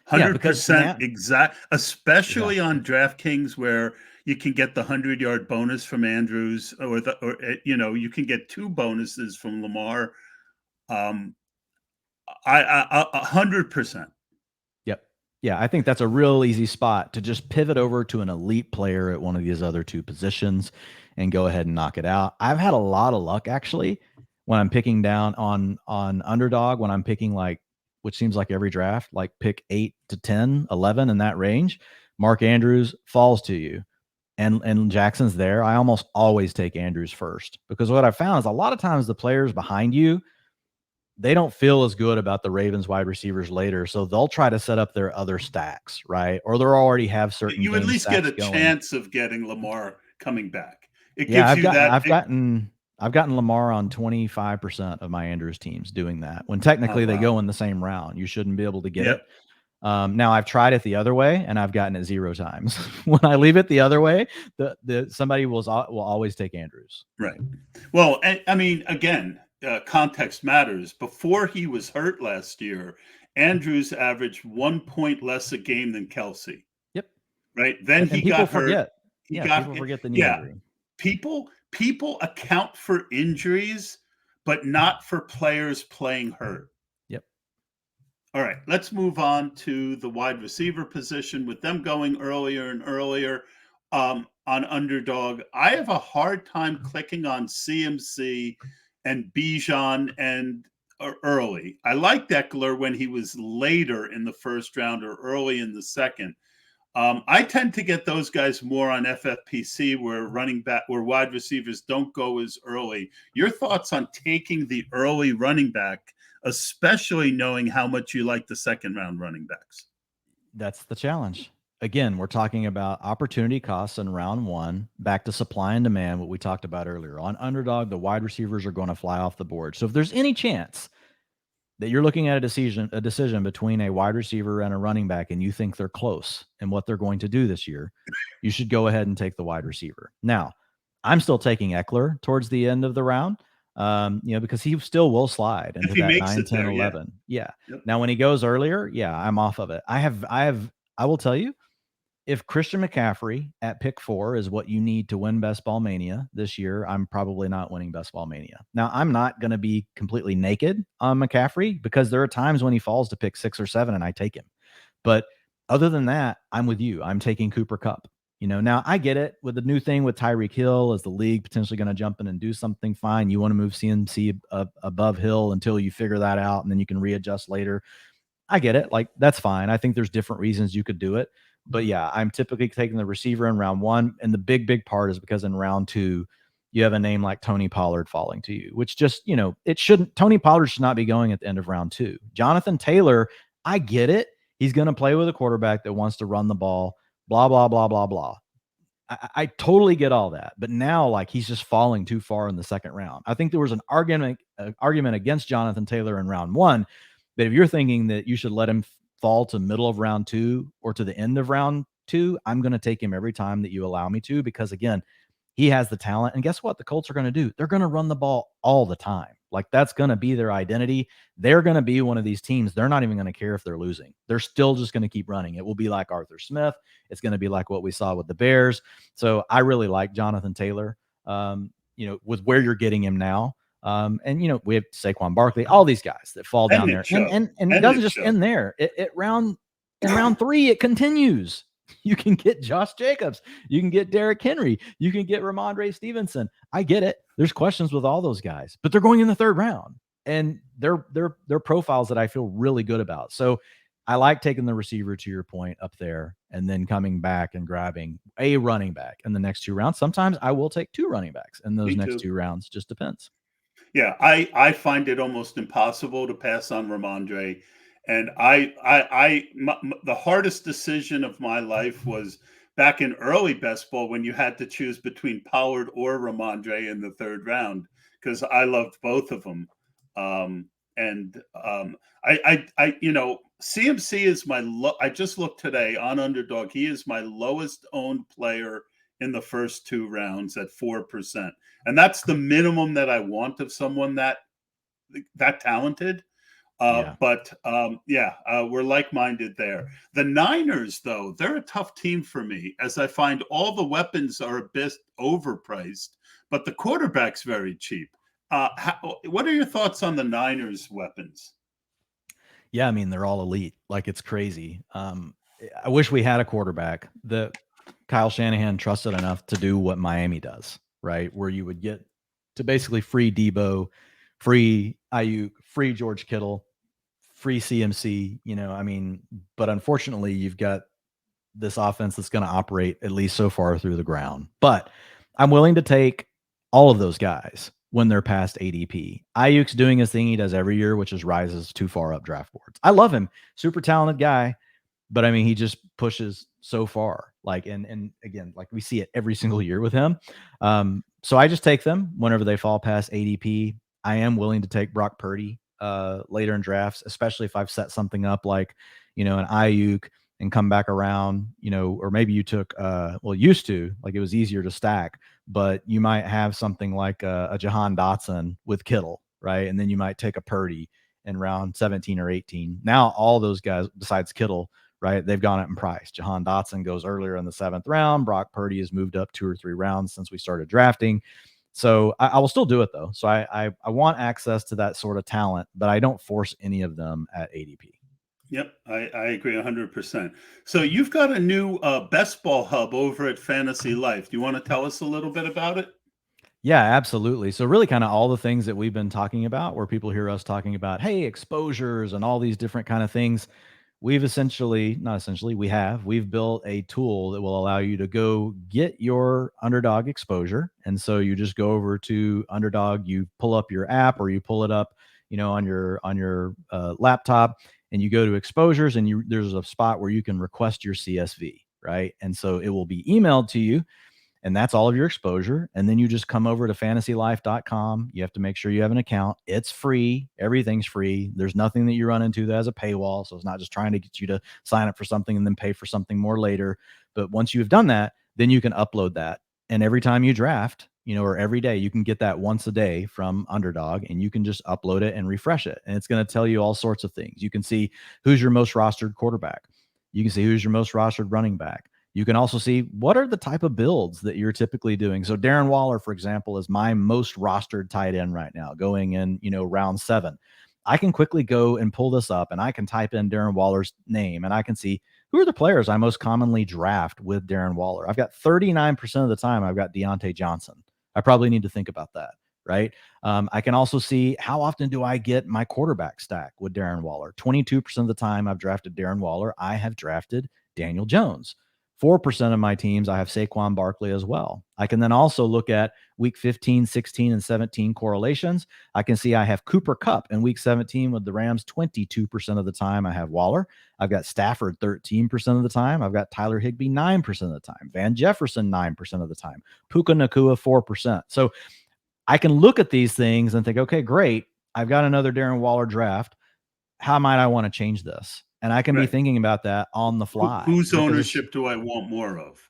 100% exact, especially on DraftKings where you can get the 100-yard bonus from Andrews or you can get 2 bonuses from Lamar. 100%. Yeah, I think that's a real easy spot to just pivot over to an elite player at one of these other 2 positions and go ahead and knock it out. I've had a lot of luck actually when I'm picking down on underdog, when I'm picking which seems like every draft, like pick 8 to 10, 11 in that range. Mark Andrews falls to you and Jackson's there. I almost always take Andrews first because what I found is a lot of times the players behind you, they don't feel as good about the Ravens wide receivers later. So they'll try to set up their other stacks, right? Or they'll already have certain. You at least get a chance of getting Lamar coming back. It gives you that. I've gotten Lamar on 25% of my Andrews teams doing that when technically they go in the same round. You shouldn't be able to get it. Now I've tried it the other way and I've gotten it 0 times. When I leave it the other way, somebody will always take Andrews. Right. Well, I mean, again, context matters. Before he was hurt last year, Andrews averaged 1 point less a game than Kelsey. Yep. Right. Then he got hurt. People forget the knee injury. People account for injuries, but not for players playing hurt. Yep. All right. Let's move on to the wide receiver position with them going earlier and earlier on underdog. I have a hard time clicking on CMC and Bijan and early. I like Eckler when he was later in the first round or early in the second. I tend to get those guys more on FFPC where wide receivers don't go as early. Your thoughts on taking the early running back, especially knowing how much you like the second round running backs? That's the challenge. Again, we're talking about opportunity costs in round 1, back to supply and demand, what we talked about earlier. On underdog, the wide receivers are going to fly off the board. So if there's any chance that you're looking at a decision between a wide receiver and a running back and you think they're close in what they're going to do this year, you should go ahead and take the wide receiver. Now, I'm still taking Eckler towards the end of the round. because he still will slide If into he that makes 9, it 10, there, yeah. 11. Yeah. Yep. Now, when he goes earlier, yeah, I'm off of it. I will tell you, if Christian McCaffrey at pick 4 is what you need to win Best Ball Mania this year, I'm probably not winning Best Ball Mania. Now, I'm not going to be completely naked on McCaffrey because there are times when he falls to pick 6 or 7 and I take him. But other than that, I'm with you. I'm taking Cooper Kupp. Now I get it with the new thing with Tyreek Hill. Is the league potentially going to jump in and do something? Fine. You want to move CMC above Hill until you figure that out, and then you can readjust later. I get it. Like, that's fine. I think there's different reasons you could do it. But yeah, I'm typically taking the receiver in round 1. And the big part is because in round 2, you have a name like Tony Pollard falling to you, which just, it shouldn't, Tony Pollard should not be going at the end of round 2. Jonathan Taylor, I get it. He's going to play with a quarterback that wants to run the ball, blah, blah, blah, blah, blah. I totally get all that. But now, like, he's just falling too far in the second round. I think there was an argument against Jonathan Taylor in round 1. But if you're thinking that you should let him fall to middle of round 2 or to the end of round 2, I'm going to take him every time that you allow me to, because again, he has the talent. And guess what? The Colts are going to do. They're going to run the ball all the time. Like, that's going to be their identity. They're going to be one of these teams. They're not even going to care if they're losing. They're still just going to keep running. It will be like Arthur Smith. It's going to be like what we saw with the Bears. So I really like Jonathan Taylor, with where you're getting him now. And we have Saquon Barkley, all these guys that fall down there, and it doesn't just end there. In round 3, it continues. You can get Josh Jacobs, you can get Derrick Henry, you can get Ramondre Stevenson. I get it. There's questions with all those guys, but they're going in the 3rd round, and they're profiles that I feel really good about. So I like taking the receiver, to your point, up there, and then coming back and grabbing a running back in the next 2 rounds. Sometimes I will take 2 running backs in those next 2 rounds. Just depends. Yeah, I find it almost impossible to pass on Ramondre, and the hardest decision of my life was back in early best ball when you had to choose between Pollard or Ramondre in the 3rd round, because I loved both of them. And CMC is I just looked today on Underdog. He is my lowest owned player in the first 2 rounds at 4%. And that's the minimum that I want of someone that talented. But we're like-minded there. The Niners, though, they're a tough team for me, as I find all the weapons are a bit overpriced, but the quarterback's very cheap. What are your thoughts on the Niners' weapons? Yeah, I mean, they're all elite. Like, it's crazy. I wish we had a quarterback that Kyle Shanahan trusted enough to do what Miami does, right? Where you would get to basically free Debo, free Ayuk, free George Kittle, free CMC, but unfortunately you've got this offense that's going to operate at least so far through the ground. But I'm willing to take all of those guys when they're past ADP. Ayuk's doing his thing he does every year, which is rises too far up draft boards. I love him. Super talented guy. But I mean, he just pushes so far. Like, and again, like, we see it every single year with him. So I just take them whenever they fall past ADP. I am willing to take Brock Purdy later in drafts, especially if I've set something up like, an Ayuk and come back around, or maybe you took, used to, like, it was easier to stack, but you might have something like a Jahan Dotson with Kittle, right? And then you might take a Purdy in round 17 or 18. Now all those guys besides Kittle, right, they've gone up in price. Jahan Dotson goes earlier in the 7th round. Brock Purdy has moved up 2 or 3 rounds since we started drafting. So I will still do it, though. So I want access to that sort of talent, but I don't force any of them at ADP. Yep, I agree 100%. So you've got a new best ball hub over at Fantasy Life. Do you want to tell us a little bit about it? Yeah, absolutely. So really kind of all the things that we've been talking about, where people hear us talking about, hey, exposures and all these different kind of things. We've built a tool that will allow you to go get your Underdog exposure. And so you just go over to Underdog, you pull up your app, or you pull it up, on your laptop, and you go to exposures, and there's a spot where you can request your CSV, right? And so it will be emailed to you, and that's all of your exposure. And then you just come over to fantasylife.com. You have to make sure you have an account. It's free. Everything's free. There's nothing that you run into that has a paywall. So it's not just trying to get you to sign up for something and then pay for something more later. But once you've done that, then you can upload that. And every time you draft, or every day. You can get that once a day from Underdog, and you can just upload it and refresh it. And it's going to tell you all sorts of things. You can see who's your most rostered quarterback. You can see who's your most rostered running back. You can also see what are the type of builds that you're typically doing. So Darren Waller, for example, is my most rostered tight end right now, going in, round 7. I can quickly go and pull this up, and I can type in Darren Waller's name, and I can see who are the players I most commonly draft with Darren Waller. I've got 39% of the time I've got Deontay Johnson. I probably need to think about that, right? I can also see how often do I get my quarterback stack with Darren Waller. 22% of the time I've drafted Darren Waller, I have drafted Daniel Jones. 4% of my teams, I have Saquon Barkley as well. I can then also look at week 15, 16, and 17 correlations. I can see I have Cooper Kupp in week 17 with the Rams. 22% of the time I have Waller. I've got Stafford 13% of the time. I've got Tyler Higbee 9% of the time. Van Jefferson 9% of the time. Puka Nacua 4%. So I can look at these things and think, okay, great. I've got another Darren Waller draft. How might I want to change this? And I can be thinking about that on the fly. Whose ownership do I want more of?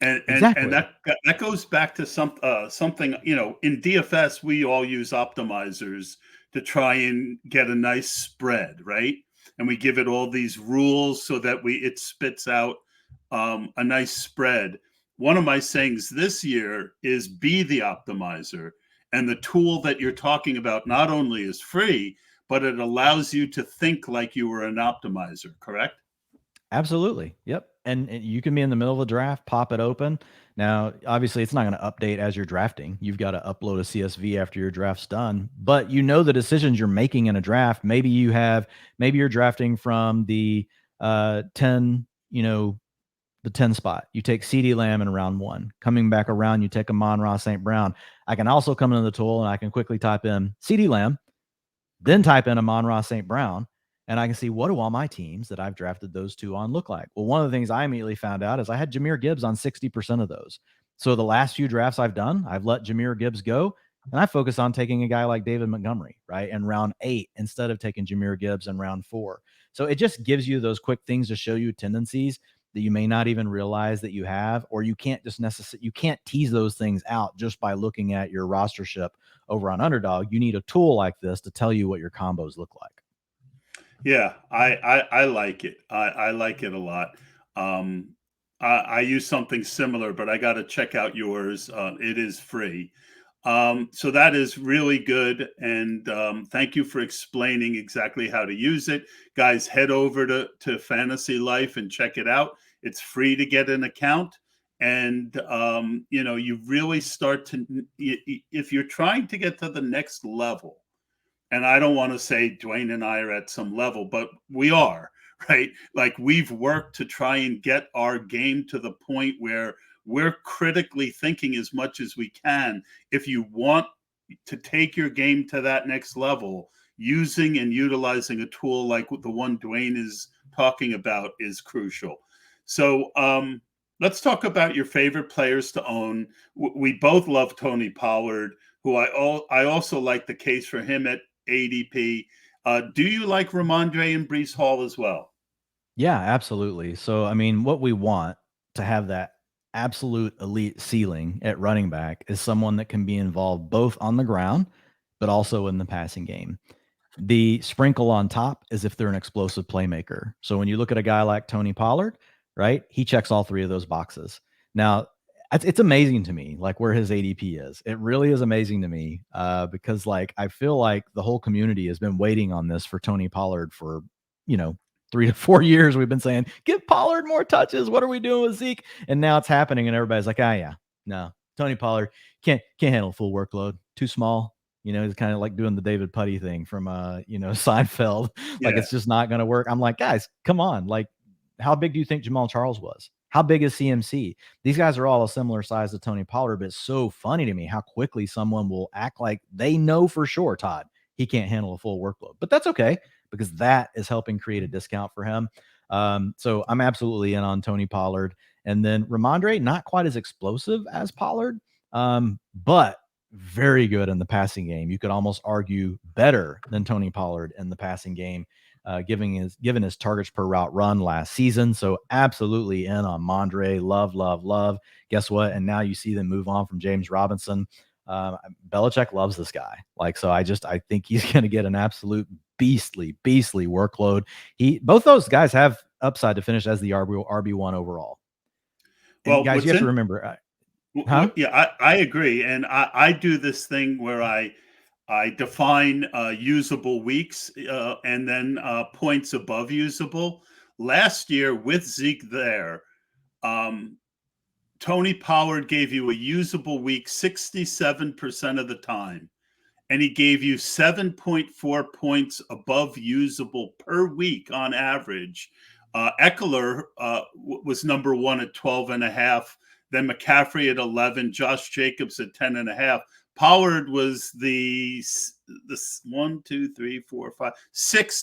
And exactly. that goes back to something, in DFS, we all use optimizers to try and get a nice spread, right? And we give it all these rules so that it spits out a nice spread. One of my sayings this year is be the optimizer. And the tool that you're talking about not only is free, but it allows you to think like you were an optimizer, correct? Absolutely. Yep. And you can be in the middle of a draft, pop it open. Now, obviously, it's not going to update as you're drafting. You've got to upload a CSV after your draft's done. But the decisions you're making in a draft. Maybe you're drafting from the 10, the 10 spot. You take CeeDee Lamb in round 1. Coming back around, you take Amon-Ra St. Brown. I can also come into the tool and I can quickly type in CeeDee Lamb, then type in Amon-Ra St. Brown, and I can see what do all my teams that I've drafted those two on look like. Well, one of the things I immediately found out is I had Jahmyr Gibbs on 60% of those. So the last few drafts I've done, I've let Jahmyr Gibbs go, and I focus on taking a guy like David Montgomery, right, in round 8 instead of taking Jahmyr Gibbs in round 4. So it just gives you those quick things to show you tendencies that you may not even realize that you have, or you can't you can't tease those things out just by looking at your rostership over on Underdog. You need a tool like this to tell you what your combos look like. Yeah, I like it. I like it a lot. I use something similar, but I got to check out yours. It is free. So that is really good. And thank you for explaining exactly how to use it. Guys, head over to Fantasy Life and check it out. It's free to get an account. And, you really start to, if you're trying to get to the next level, and I don't want to say Dwain and I are at some level, but we are, right? Like we've worked to try and get our game to the point where we're critically thinking as much as we can. If you want to take your game to that next level, using and utilizing a tool like the one Dwain is talking about is crucial. So let's talk about your favorite players to own. We both love Tony Pollard, who I also like the case for him at ADP. Do you like Ramondre and Breece Hall as well? Yeah, absolutely. So, what we want to have that absolute elite ceiling at running back is someone that can be involved both on the ground, but also in the passing game. The sprinkle on top is if they're an explosive playmaker. So when you look at a guy like Tony Pollard, right, he checks all 3 of those boxes. Now, it's amazing to me, like where his ADP is. It really is amazing to me because I feel like the whole community has been waiting on this for Tony Pollard for, 3 to 4 years. We've been saying, give Pollard more touches. What are we doing with Zeke? And now it's happening. And everybody's like, yeah, no, Tony Pollard can't handle full workload. Too small. He's kind of like doing the David Putty thing from, Seinfeld. Like, it's just not going to work. I'm like, guys, come on. Like, how big do you think Jamal Charles was? How big is CMC? These guys are all a similar size to Tony Pollard, but it's so funny to me how quickly someone will act like they know for sure, Todd, he can't handle a full workload. But that's okay because that is helping create a discount for him. So I'm absolutely in on Tony Pollard. And then Ramondre, not quite as explosive as Pollard, but very good in the passing game. You could almost argue better than Tony Pollard in the passing game. given his targets per route run last season. So absolutely in on Mondre. Love, love, love. Guess what? And now you see them move on from James Robinson. Belichick loves this guy. Like, so I think he's going to get an absolute beastly workload. Both those guys have upside to finish as the RB1 overall. And Well, guys, you have to remember, yeah, I agree. And I do this thing where I define usable weeks and then points above usable. Last year with Zeke there, Tony Pollard gave you a usable week 67% of the time, and he gave you 7.4 points above usable per week on average. Eckler was number one at 12.5. Then McCaffrey at 11, Josh Jacobs at 10.5. Pollard was the 6th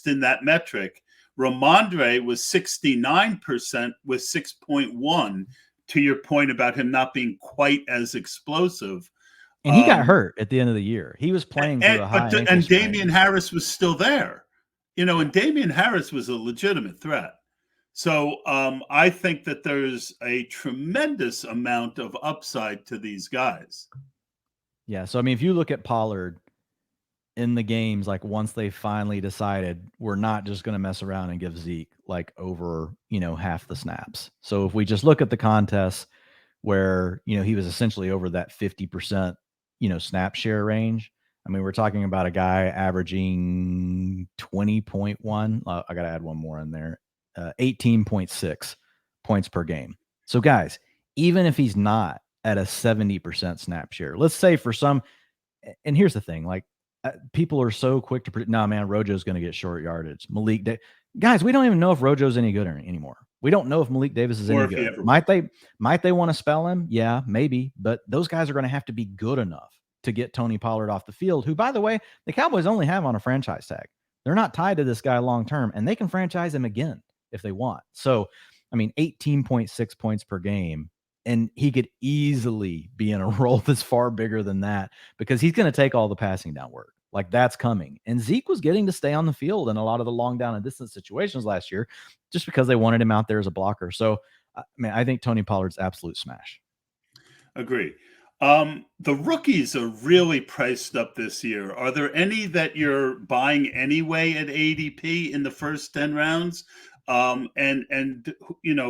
in that metric. Ramondre was 69% with 6.1, to your point about him not being quite as explosive. And he got hurt at the end of the year. He was playing through a high ankle and sprain. Damian Harris was still there. And Damian Harris was a legitimate threat. So I think that there's a tremendous amount of upside to these guys. Yeah. So, I mean, if you look at Pollard in the games, like once they finally decided we're not just going to mess around and give Zeke like over, half the snaps. So if we just look at the contests where, he was essentially over that 50%, snap share range. I mean, we're talking about a guy averaging 20.1. I got to add one more in there. 18.6 points per game. So guys, even if he's not at a 70% snap share, let's say for some, and here's the thing, like people are so quick to predict, nah, man, Rojo's going to get short yardage. Guys, we don't even know if Rojo's any good anymore. We don't know if Malik Davis is any good. Might they want to spell him? Yeah, maybe. But those guys are going to have to be good enough to get Tony Pollard off the field, who, by the way, the Cowboys only have on a franchise tag. They're not tied to this guy long term, and they can franchise him again if they want. So, I mean, 18.6 points per game, and he could easily be in a role that's far bigger than that because he's going to take all the passing down work. Like, that's coming. And Zeke was getting to stay on the field in a lot of the long down and distance situations last year just because they wanted him out there as a blocker. So, I mean, I think Tony Pollard's absolute smash. Agree. The rookies are really priced up this year. Are there any that you're buying anyway at ADP in the first 10 rounds? And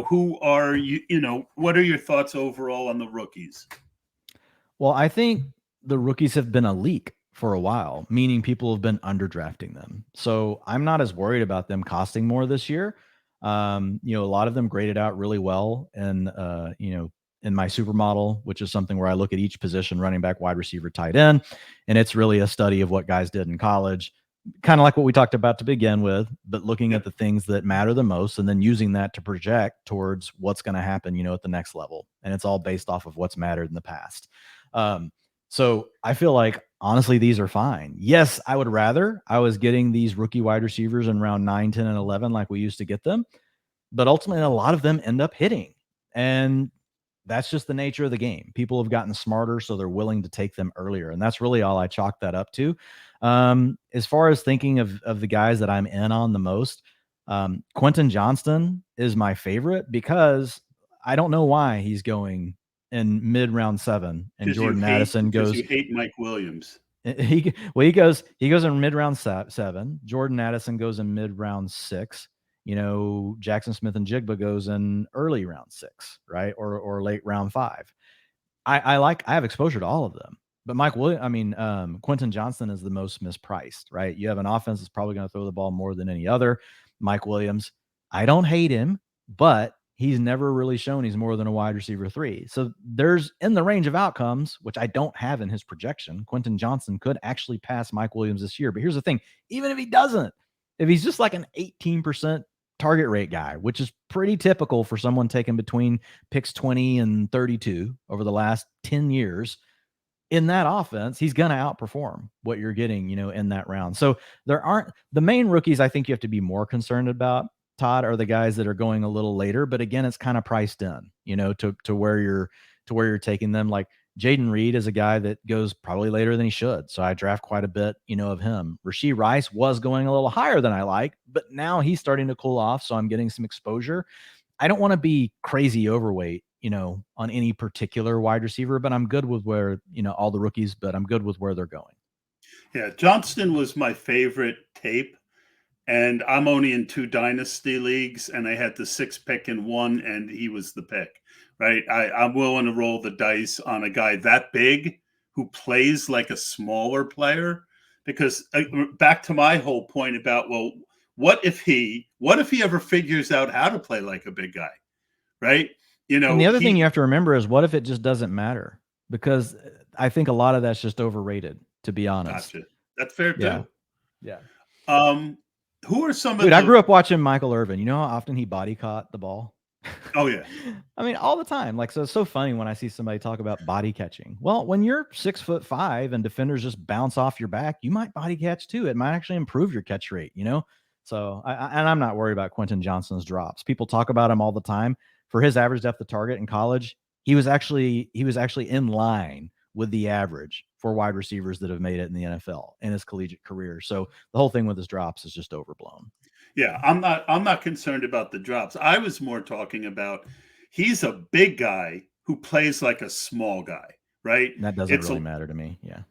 who are you, what are your thoughts overall on the rookies? Well, I think the rookies have been a leak for a while, meaning people have been underdrafting them. So I'm not as worried about them costing more this year. A lot of them graded out really well and, in my supermodel, which is something where I look at each position, running back, wide receiver, tight end. And it's really a study of what guys did in college, kind of like what we talked about to begin with, but looking at the things that matter the most and then using that to project towards what's going to happen, at the next level. And it's all based off of what's mattered in the past. So I feel like, honestly, these are fine. Yes, I would rather I was getting these rookie wide receivers in round 9, 10, and 11 like we used to get them. But ultimately, a lot of them end up hitting. And that's just the nature of the game. People have gotten smarter, so they're willing to take them earlier. And that's really all I chalk that up to. As far as thinking of the guys that I'm in on the most, Quentin Johnston is my favorite because I don't know why he's going in mid round 7 and Jordan Addison goes. You hate Mike Williams. He goes in mid round 7. Jordan Addison goes in mid round 6. Jackson Smith and Jigba goes in early round 6, right? Or late round 5. I have exposure to all of them, but Quentin Johnston is the most mispriced, right? You have an offense that's probably going to throw the ball more than any other. Mike Williams, I don't hate him, but he's never really shown he's more than a wide receiver 3. So there's in the range of outcomes, which I don't have in his projection. Quentin Johnston could actually pass Mike Williams this year. But here's the thing, even if he doesn't, if he's just like an 18% target rate guy, which is pretty typical for someone taken between picks 20 and 32 over the last 10 years in that offense, he's going to outperform what you're getting, in that round. So there aren't the main rookies. I think you have to be more concerned about, Todd, are the guys that are going a little later, but again, it's kind of priced in, to where you're taking them. Like Jaden Reed is a guy that goes probably later than he should. So I draft quite a bit, of him. Rasheed Rice was going a little higher than I like, but now he's starting to cool off. So I'm getting some exposure. I don't want to be crazy overweight, on any particular wide receiver, but I'm good with where, all the rookies, but I'm good with where they're going. Yeah, Johnston was my favorite tape. And I'm only in 2 dynasty leagues, and I had the 6th pick in one, and he was the pick, right? I'm willing to roll the dice on a guy that big who plays like a smaller player, because back to my whole point about, well, what if he ever figures out how to play like a big guy, right? And the other thing you have to remember is, what if it just doesn't matter? Because I think a lot of that's just overrated, to be honest. Gotcha. That's fair too. Yeah. Who are some Dude, I grew up watching Michael Irvin. You know how often he body caught the ball? Oh, yeah. I mean, all the time. Like, so it's so funny when I see somebody talk about body catching. Well, when you're 6'5" and defenders just bounce off your back, you might body catch too. It might actually improve your catch rate, So, and I'm not worried about Quentin Johnston's drops. People talk about him all the time. For his average depth of target in college, he was actually in line with the average for wide receivers that have made it in the NFL in his collegiate career. So the whole thing with his drops is just overblown. Yeah, I'm not concerned about the drops. I was more talking about, he's a big guy who plays like a small guy, right? That doesn't really matter to me. Yeah.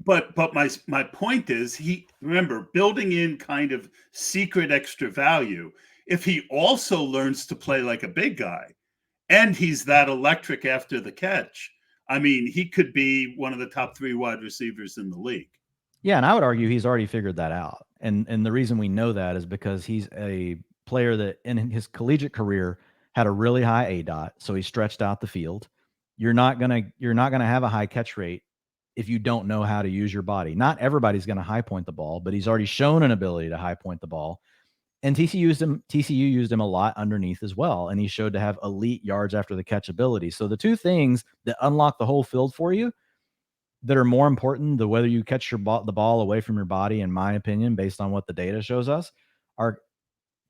But my point is, remember, building in kind of secret extra value. If he also learns to play like a big guy, and he's that electric after the catch, I mean, he could be one of the top 3 wide receivers in the league. Yeah, and I would argue he's already figured that out. And the reason we know that is because he's a player that in his collegiate career had a really high ADOT, so he stretched out the field. You're not gonna have a high catch rate if you don't know how to use your body. Not everybody's gonna high point the ball, but he's already shown an ability to high point the ball. And TCU used him a lot underneath as well, and he showed to have elite yards after the catch ability. So the two things that unlock the whole field for you, that are more important than whether you catch the ball away from your body, in my opinion, based on what the data shows us, are,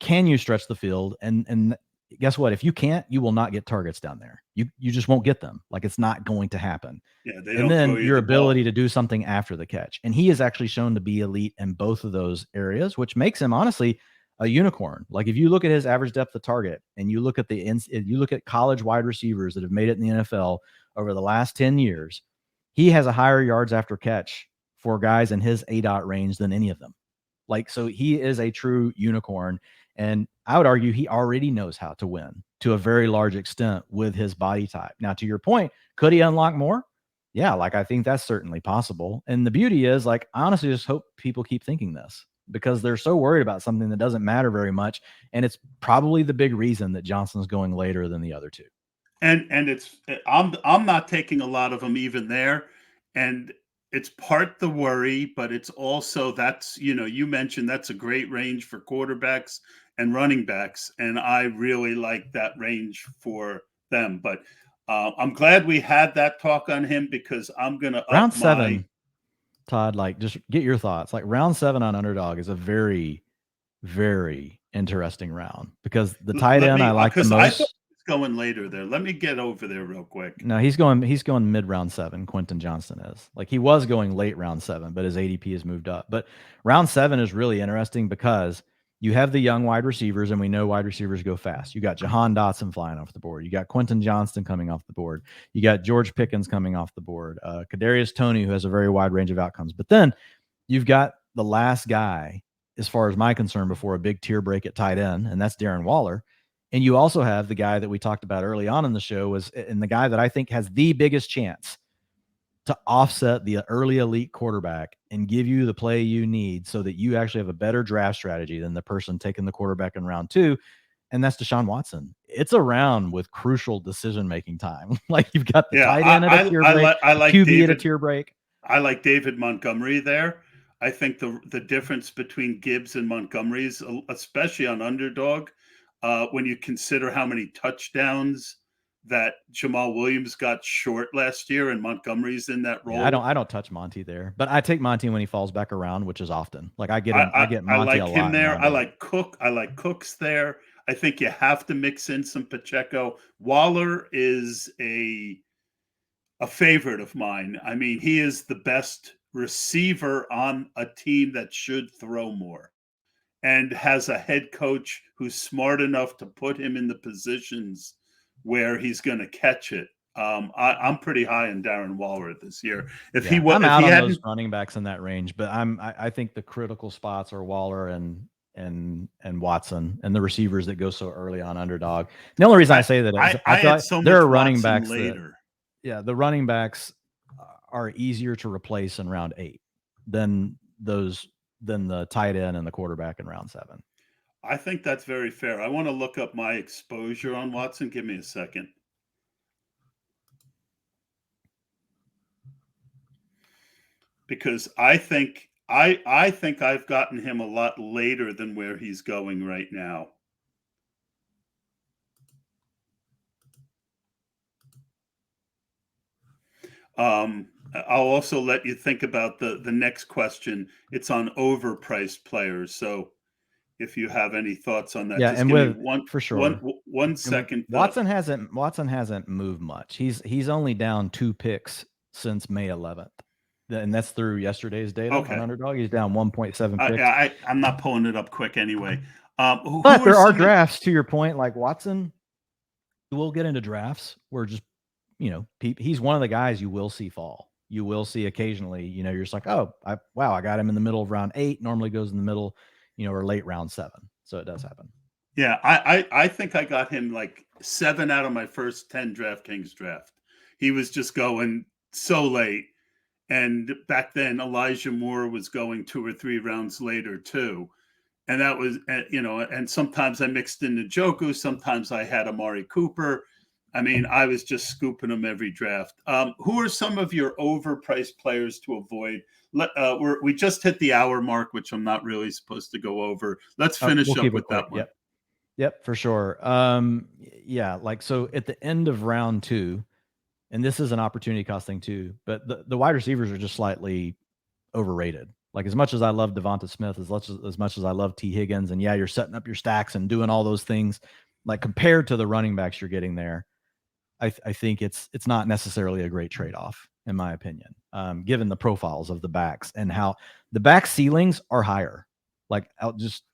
can you stretch the field? And guess what? If you can't, you will not get targets down there. You just won't get them. Like, it's not going to happen. Yeah, and then your ability to do something after the catch. And he is actually shown to be elite in both of those areas, which makes him honestly a unicorn. Like, if you look at his average depth of target and you look at college wide receivers that have made it in the NFL over the last 10 years, he has a higher yards after catch for guys in his ADOT range than any of them. Like, so he is a true unicorn. And I would argue he already knows how to win to a very large extent with his body type. Now, to your point, could he unlock more? Yeah, like, I think that's certainly possible. And the beauty is, like, I honestly just hope people keep thinking this, because they're so worried about something that doesn't matter very much. And it's probably the big reason that Johnson's going later than the other two. And it's, I'm not taking a lot of them even there, and it's part the worry, but it's also, that's, you mentioned that's a great range for quarterbacks and running backs, and I really like that range for them. But I'm glad we had that talk on him, because I'm gonna round 7. Todd, like, just get your thoughts. Like, round 7 on Underdog is a very, very interesting round, because the tight end I like the most. I thought he was going later there. Let me get over there real quick. No, he's going mid round 7. Quentin Johnston is. Like, he was going late round 7, but his ADP has moved up. But round 7 is really interesting because you have the young wide receivers, and we know wide receivers go fast. You got Jahan Dotson flying off the board. You got Quentin Johnston coming off the board. You got George Pickens coming off the board. Kadarius Toney, who has a very wide range of outcomes. But then you've got the last guy, as far as my concern, before a big tier break at tight end, and that's Darren Waller. And you also have the guy that we talked about early on in the show, and the guy that I think has the biggest chance to offset the early elite quarterback and give you the play you need so that you actually have a better draft strategy than the person taking the quarterback in round 2. And that's Deshaun Watson. It's a round with crucial decision-making time. Like, you've got the tight end at a tier break, I like QB at a tier break. I like David Montgomery there. I think the difference between Gibbs and Montgomery is, especially on Underdog, when you consider how many touchdowns that Jamal Williams got short last year, and Montgomery's in that role. Yeah, I don't touch Monty there, but I take Monty when he falls back around, which is often. Like, I get Monty I like a lot him there. I like Cook. I like Cooks there. I think you have to mix in some Pacheco. Waller is a favorite of mine. I mean, he is the best receiver on a team that should throw more, and has a head coach who's smart enough to put him in the positions where he's going to catch it. I'm pretty high on Darren Waller this year. I'm If out he on hadn't, those running backs in that range, but I think the critical spots are Waller and Watson, and the receivers that go so early on underdog. The only reason I say that is I I feel had like so there much are running Watson backs later. the running backs are easier to replace in round 8 than the tight end and the quarterback in round 7. I think that's very fair. I want to look up my exposure on Watson. Give me a second. Because I think I've gotten him a lot later than where he's going right now. I'll also let you think about the next question. It's on overpriced players. So if you have any thoughts on that, Yeah, just and give me with for sure. one second. Watson hasn't moved much. He's only down 2 picks since May 11th. And that's through yesterday's data on Underdog. He's down 1.7 picks. I'm not pulling it up quick anyway. But there are drafts, to your point, like Watson. We'll get into drafts where just, he's one of the guys you will see fall. You will see occasionally, you're just like, oh, I got him in the middle of round 8. Normally goes in the middle, or late round 7. So it does happen. Yeah, I think I got him like 7 out of my first 10 DraftKings draft. He was just going so late. And back then, Elijah Moore was going 2 or 3 rounds later, too. And that was, and sometimes I mixed in Njoku. Sometimes I had Amari Cooper. I mean, I was just scooping them every draft. Who are some of your overpriced players to avoid? We just hit the hour mark, which I'm not really supposed to go over. Let's finish up with that one. Yep, for sure. So at the end of round 2, and this is an opportunity cost thing too, but the wide receivers are just slightly overrated. Like, as much as I love Devonta Smith, as much as I love T. Higgins, and you're setting up your stacks and doing all those things, like, compared to the running backs you're getting there, I think it's not necessarily a great trade-off, in my opinion, given the profiles of the backs and how the back ceilings are higher. Like, I'll just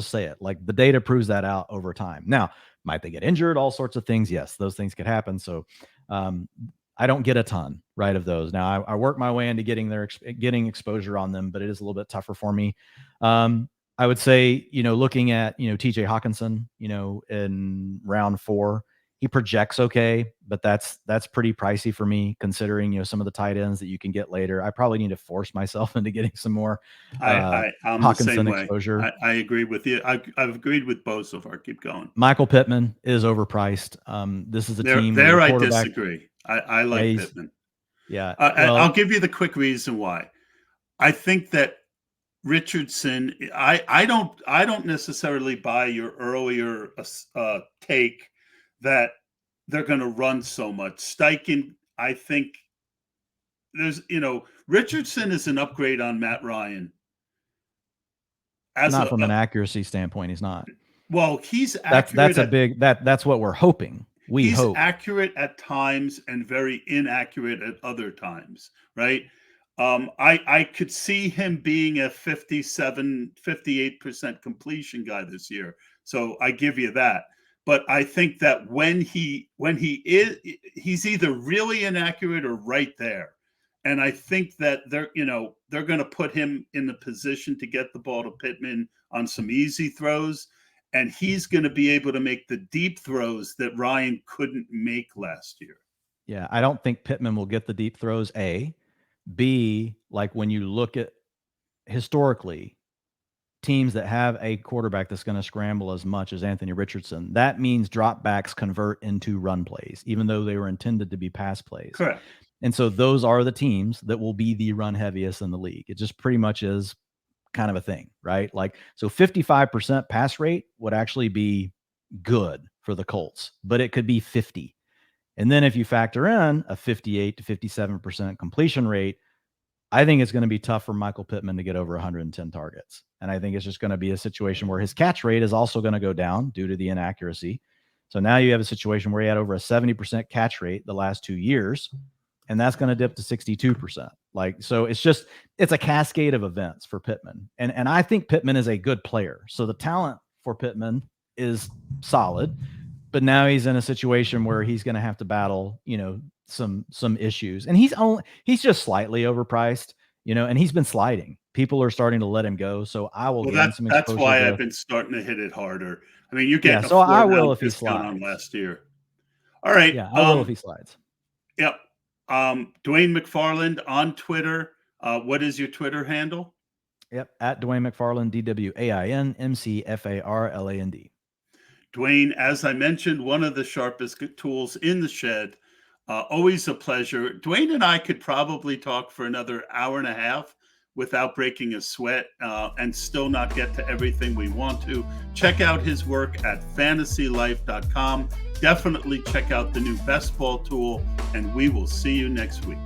say it. Like, the data proves that out over time. Now, might they get injured? All sorts of things. Yes, those things could happen. So, I don't get a ton, right, of those. Now, I work my way into getting exposure on them, but it is a little bit tougher for me. I would say, looking at, TJ Hawkinson, in round 4, he projects okay, but that's pretty pricey for me, considering, some of the tight ends that you can get later. I probably need to force myself into getting some more I'm Hawkinson the same exposure. way. I agree with you. I've agreed with both so far. Keep going. Michael Pittman is overpriced. This is a team there I disagree. I like Pittman. Yeah. I'll give you the quick reason why. I think that Richardson, I don't necessarily buy your earlier take that they're going to run so much. Steichen, I think there's, Richardson is an upgrade on Matt Ryan. Not from an accuracy standpoint, he's not. Well, he's accurate. That's what we're hoping. He's accurate at times and very inaccurate at other times, right? I could see him being a 58% completion guy this year. So I give you that. But I think that when he's either really inaccurate or right there. And I think that they're going to put him in the position to get the ball to Pittman on some easy throws. And he's going to be able to make the deep throws that Ryan couldn't make last year. Yeah, I don't think Pittman will get the deep throws, A. B, like, when you look at historically teams that have a quarterback that's going to scramble as much as Anthony Richardson, that means dropbacks convert into run plays, even though they were intended to be pass plays. Correct. And so those are the teams that will be the run heaviest in the league. It just pretty much is kind of a thing, right? Like, so 55% pass rate would actually be good for the Colts, but it could be 50. And then if you factor in a 58 to 57% completion rate, I think it's going to be tough for Michael Pittman to get over 110 targets. And I think it's just going to be a situation where his catch rate is also going to go down due to the inaccuracy. So now you have a situation where he had over a 70% catch rate the last 2 years. and that's going to dip to 62%. Like, so it's a cascade of events for Pittman. And I think Pittman is a good player. So the talent for Pittman is solid, but now he's in a situation where he's going to have to battle, some issues. And he's just slightly overpriced, and he's been sliding. People are starting to let him go. So I will gain some exposure. That's why I've been starting to hit it harder. I mean, you're getting so I will if he slides on last year. All right. Yeah, I will if he slides. Yep. Dwain McFarland on Twitter. What is your Twitter handle? Yep, at Dwain McFarland, DWAIN MCFARLAND. Dwain, as I mentioned, one of the sharpest tools in the shed. Always a pleasure. Dwain and I could probably talk for another hour and a half without breaking a sweat and still not get to everything we want to. Check out his work at fantasylife.com. Definitely check out the new best ball tool, and we will see you next week.